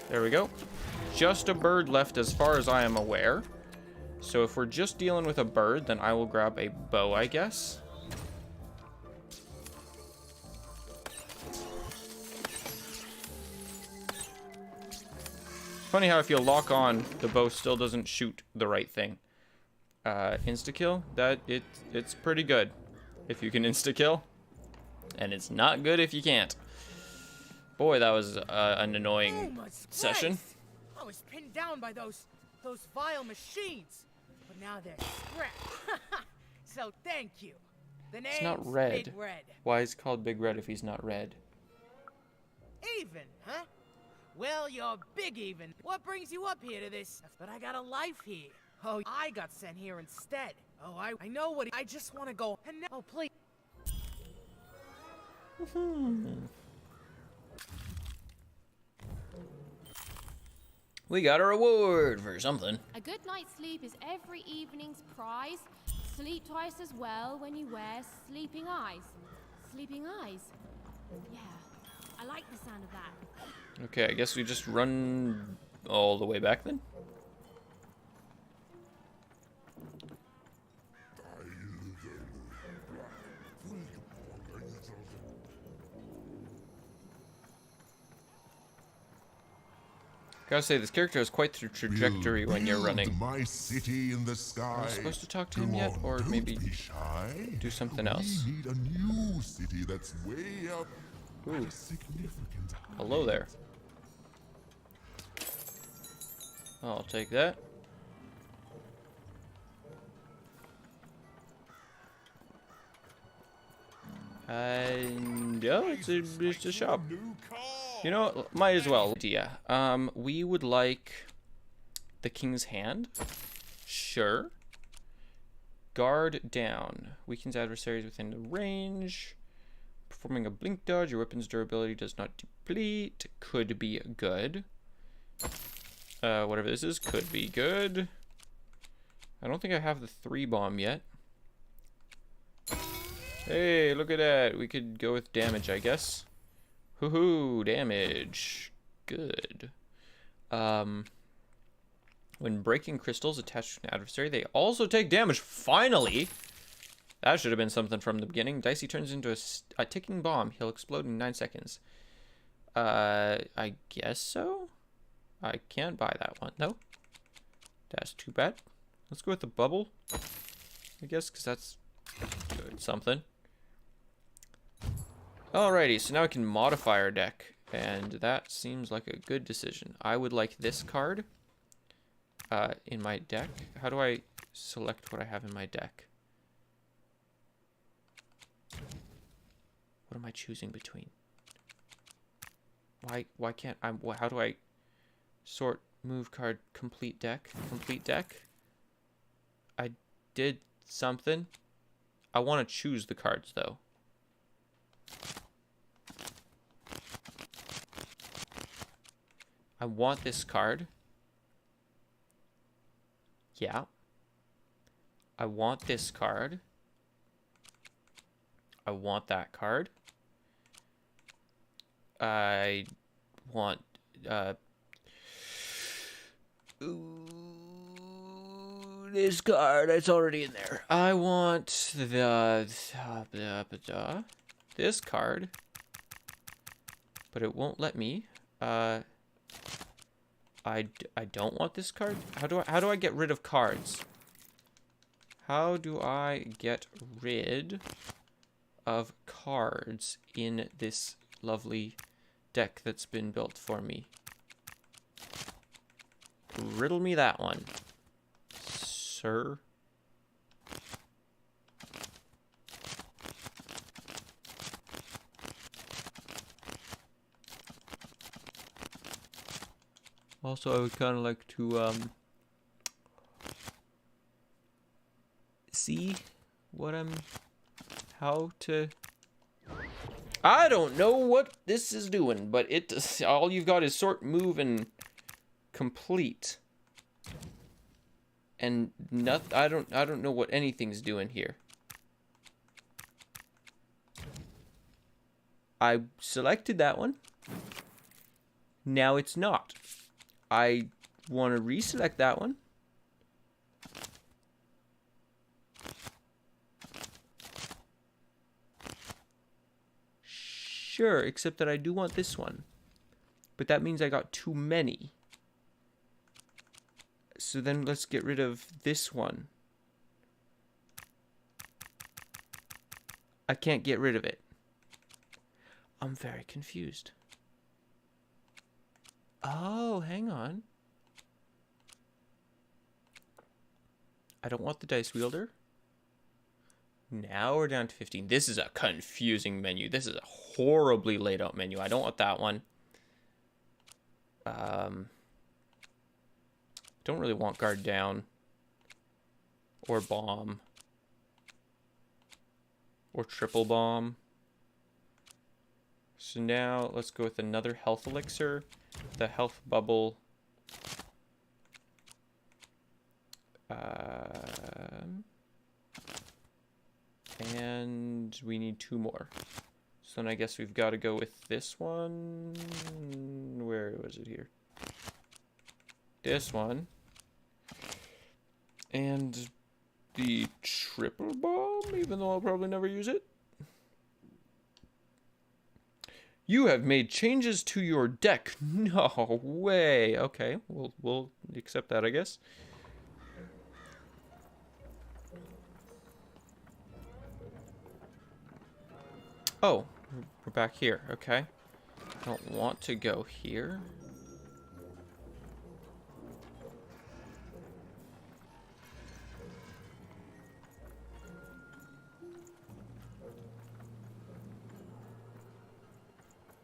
There we go. Just a bird left as far as I am aware. So if we're just dealing with a bird, then I will grab a bow, I guess. Funny how if you lock on, the bow still doesn't shoot the right thing. Insta-kill, it's pretty good if you can insta-kill. And it's not good if you can't. Boy, that was an annoying session. I was pinned down by those vile machines, but now they're scrapped. So thank you. The name's It's not red. Big Red. Why is he called Big Red if he's not red? Even, huh? Well, you're big even. What brings you up here to this? But I got a life here. Oh, I got sent here instead. Oh, I know what. I just want to go. And oh, please. We got a reward for something. A good night's sleep is every evening's prize. Sleep twice as well when you wear sleeping eyes. Sleeping eyes? Yeah, I like the sound of that. Okay, I guess we just run all the way back then. Gotta say, this character has quite the trajectory when you're running. My city in the sky. Am I supposed to talk to him yet, or maybe do something else? We need a new city that's way up at a significant height. Hello there. I'll take that. And yeah, it's a shop. You know what? Might as well. Yeah. We would like the King's Hand. Sure. Guard down. Weakens adversaries within the range. Performing a blink dodge. Your weapon's durability does not deplete. Could be good. Whatever this is, could be good. I don't think I have the 3 bomb yet. Hey, look at that. We could go with damage, I guess. Hoo-hoo, damage. Good. When breaking crystals attached to an adversary, they also take damage. Finally! That should have been something from the beginning. Dicey turns into a ticking bomb. He'll explode in 9 seconds. I guess so? I can't buy that one. No? That's too bad. Let's go with the bubble, I guess, because that's good. Something. Alrighty, so now we can modify our deck, and that seems like a good decision. I would like this card in my deck. How do I select what I have in my deck? What am I choosing between? Why can't I? How do I sort move card complete deck? Complete deck? I did something. I want to choose the cards though. I want this card. Yeah. I want this card. I want that card. I want this card. It's already in there. I want this card, but it won't let me. I don't want this card. How do I get rid of cards? How do I get rid of cards in this lovely deck that's been built for me? Riddle me that one, sir. Also, I would kind of like to see what how to. I don't know what this is doing, but all you've got is sort, move, and complete, and nothing. I don't know what anything's doing here. I selected that one. Now it's not. I want to reselect that one. Sure, except that I do want this one. But that means I got too many. So then let's get rid of this one. I can't get rid of it. I'm very confused. Oh, hang on. I don't want the dice wielder. Now we're down to 15. This is a confusing menu. This is a horribly laid out menu. I don't want that one. Don't really want guard down. Or bomb. Or triple bomb. So now let's go with another health elixir. The health bubble. And we need 2 more. So then I guess we've got to go with this one. Where was it here? This one. And the triple bomb, even though I'll probably never use it. You have made changes to your deck. No way. Okay, we'll accept that, I guess. Oh, we're back here. Okay. Don't want to go here.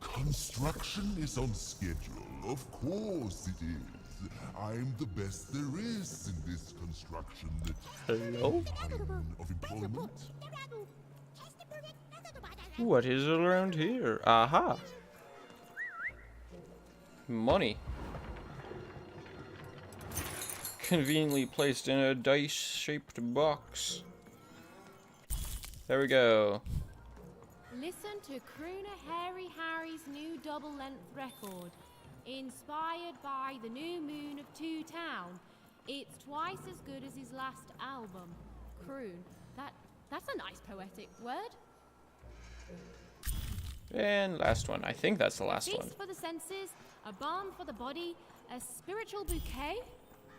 Construction is on schedule. Of course it is. I'm the best there is in this construction. Hello? Of employment. What is around here? Aha. Money. Conveniently placed in a dice-shaped box. There we go. Listen to crooner Hairy Harry's new double-length record, inspired by the new moon of Two Town. It's twice as good as his last album. Croon. That's a nice poetic word. And last one. I think that's the last one. Feast for the senses, a balm for the body, a spiritual bouquet.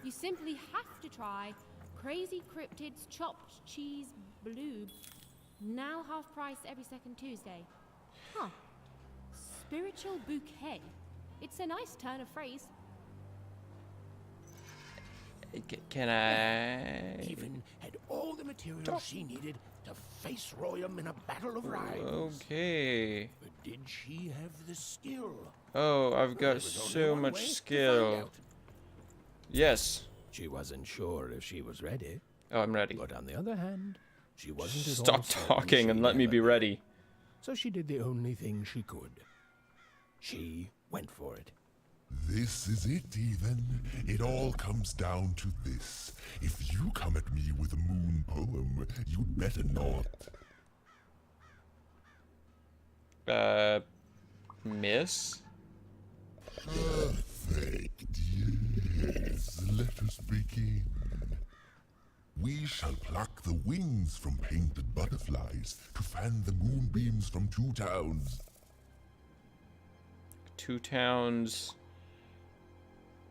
You simply have to try Crazy Cryptid's chopped cheese bloob. Now half price every second Tuesday. Huh. Spiritual bouquet. It's a nice turn of phrase. Can I... Even had all the materials she needed to face Royam in a battle of rhymes. Okay. But did she have the skill? Oh, I've got so much skill. Yes. She wasn't sure if she was ready. Oh, I'm ready. But on the other hand, she wasn't at all Stop certain talking and she'd let me ever be ready. So she did the only thing she could. She went for it. This is it, even. It all comes down to this. If you come at me with a moon poem, you'd better not. Miss? Perfect. Yes, let us begin. We shall pluck the wings from painted butterflies to fan the moonbeams from Two Towns. Two Towns...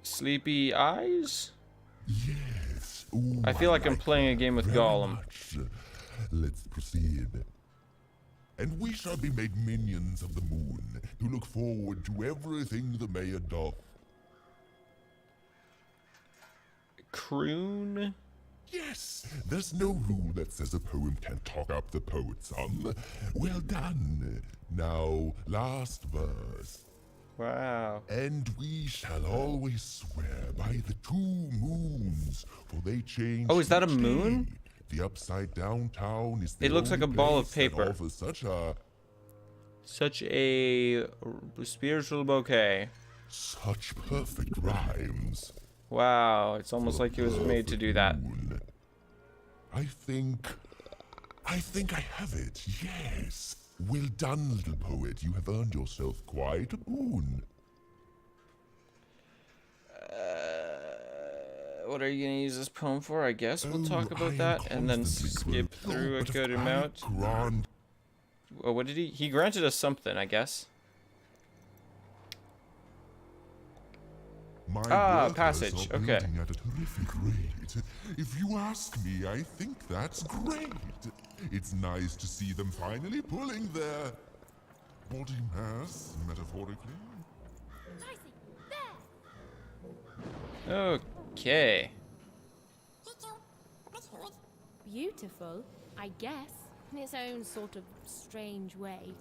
Sleepy eyes? Yes. I feel like I'm playing a game with Gollum. Much. Let's proceed. And we shall be made minions of the moon to look forward to everything the mayor doth. Croon? Yes, there's no rule that says a poem can't talk up the poet some. Well done. Now, last verse. Wow. And we shall always swear by the 2 moons, for they change. Oh, is that a each moon? day. The upside down town is the It looks like a only ball of place that paper. offers Such a spiritual bouquet. Such perfect rhymes. Wow, it's almost like it was made to do that. I think I have it, yes. Well done, little poet. You have earned yourself quite a boon. What are you gonna use this poem for? I guess we'll talk about that and then skip through a good amount. Oh, what did he? He granted us something, I guess. My passage. workers are Okay. building at a terrific rate. If you ask me, I think that's great. It's nice to see them finally pulling their body mass, metaphorically. Okay. Beautiful, I guess, in its own sort of strange way.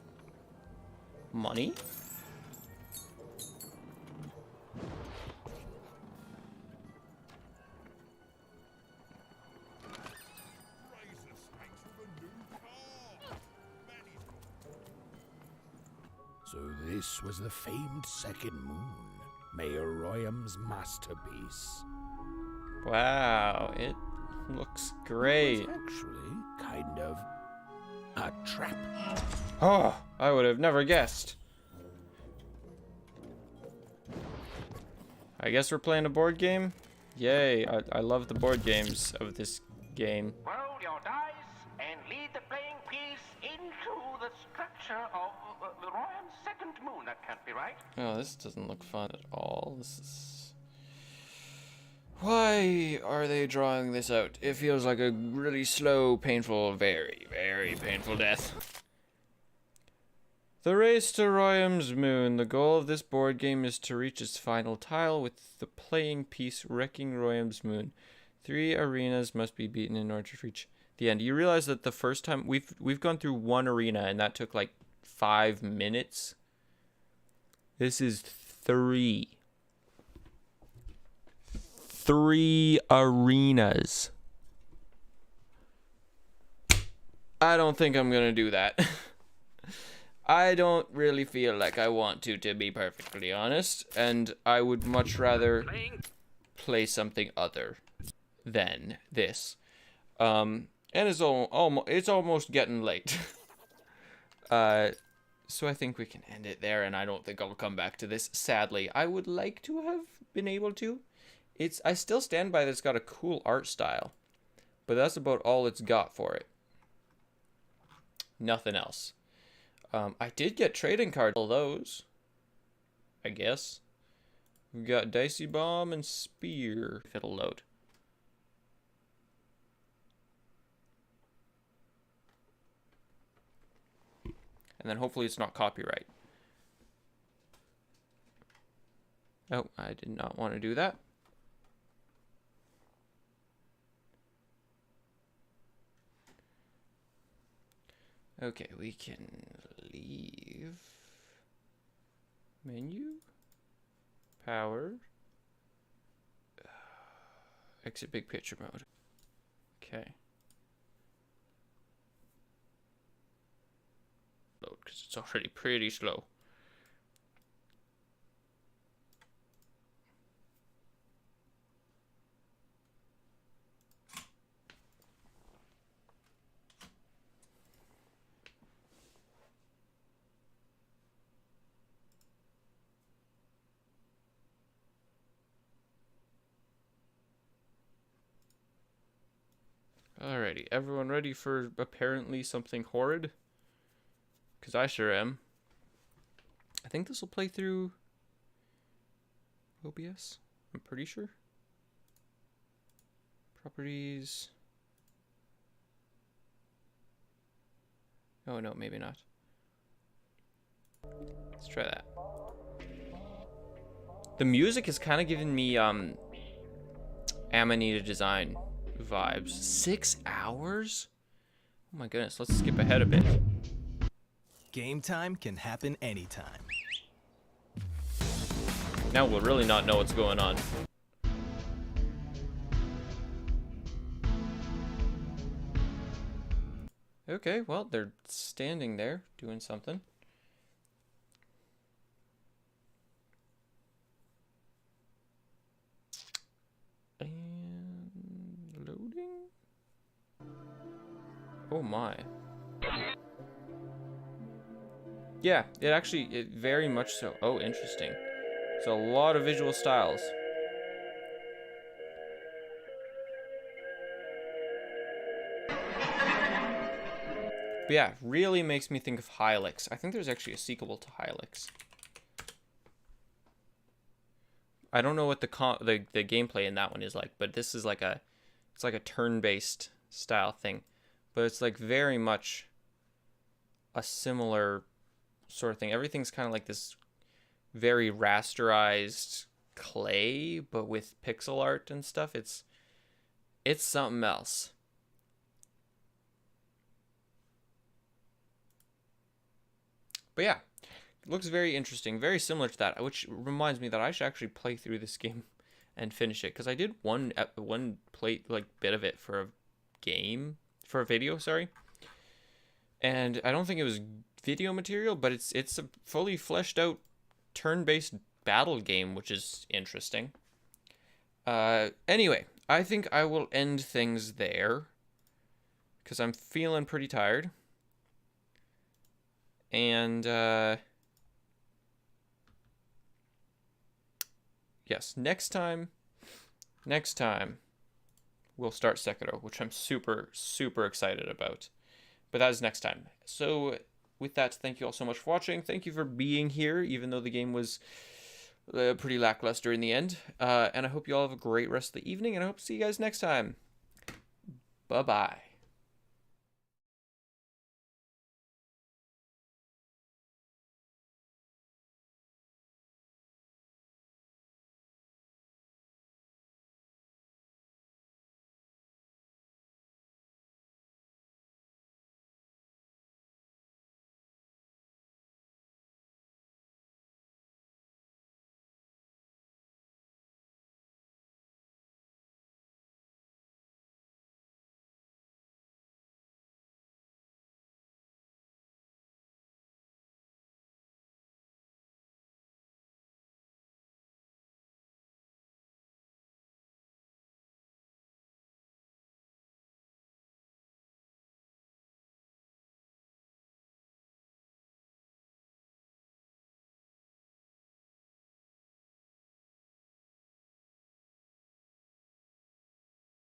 Money? So this was the famed second moon, Mayor Royam's masterpiece. Wow, it looks great. It was actually kind of a trap. Oh, I would have never guessed. I guess we're playing a board game? Yay, I love the board games of this game. Roll your dice and lead the playing piece into the structure of the Royal second moon. right? Oh, this doesn't look fun at all. This is... Why are they drawing this out? It feels like a really slow, painful, very, very painful death. The race to Royam's Moon. The goal of this board game is to reach its final tile with the playing piece wrecking Royam's Moon. 3 arenas must be beaten in order to reach the end. You realize that the first time we've gone through 1 arena and that took like 5 minutes. This is 3. 3 arenas. I don't think I'm gonna do that. I don't really feel like I want to be perfectly honest, and I would much rather play something other than this. And it's almost getting late. So I think we can end it there, and I don't think I'll come back to this, sadly. I would like to have been able to. I still stand by that it's got a cool art style, but that's about all it's got for it. Nothing else. I did get trading cards. All those, I guess. We've got Dicey Bomb and Spear. If it'll load. And then hopefully it's not copyright. Oh, I did not want to do that. Okay, we can leave. Menu. Power. Exit big picture mode. Okay. Load, because it's already pretty slow. Alrighty, everyone ready for apparently something horrid? Because I sure am. I think this will play through OBS. I'm pretty sure. Properties. Oh no, maybe not. Let's try that. The music is kind of giving me Amanita Design vibes. 6 hours? Oh my goodness, let's skip ahead a bit. Game time can happen anytime. Now we'll really not know what's going on. Okay, well, they're standing there doing something. And loading? Oh my. Yeah, it very much so. Oh, interesting. So a lot of visual styles. But yeah, really makes me think of Hylix. I think there's actually a sequel to Hylix. I don't know what the gameplay in that one is like, but this is like it's like a turn-based style thing. But it's like very much a similar sort of thing. Everything's kind of like this very rasterized clay, but with pixel art and stuff. It's something else. But yeah, it looks very interesting, very similar to that, which reminds me that I should actually play through this game and finish it, because I did one bit of it for a video, sorry. And I don't think it was video material, but it's a fully fleshed out turn-based battle game, which is interesting. Anyway, I think I will end things there, because I'm feeling pretty tired. And yes, next time we'll start Sekiro, which I'm super, super excited about. But that is next time. So with that, thank you all so much for watching. Thank you for being here, even though the game was pretty lackluster in the end. And I hope you all have a great rest of the evening, and I hope to see you guys next time. Bye-bye.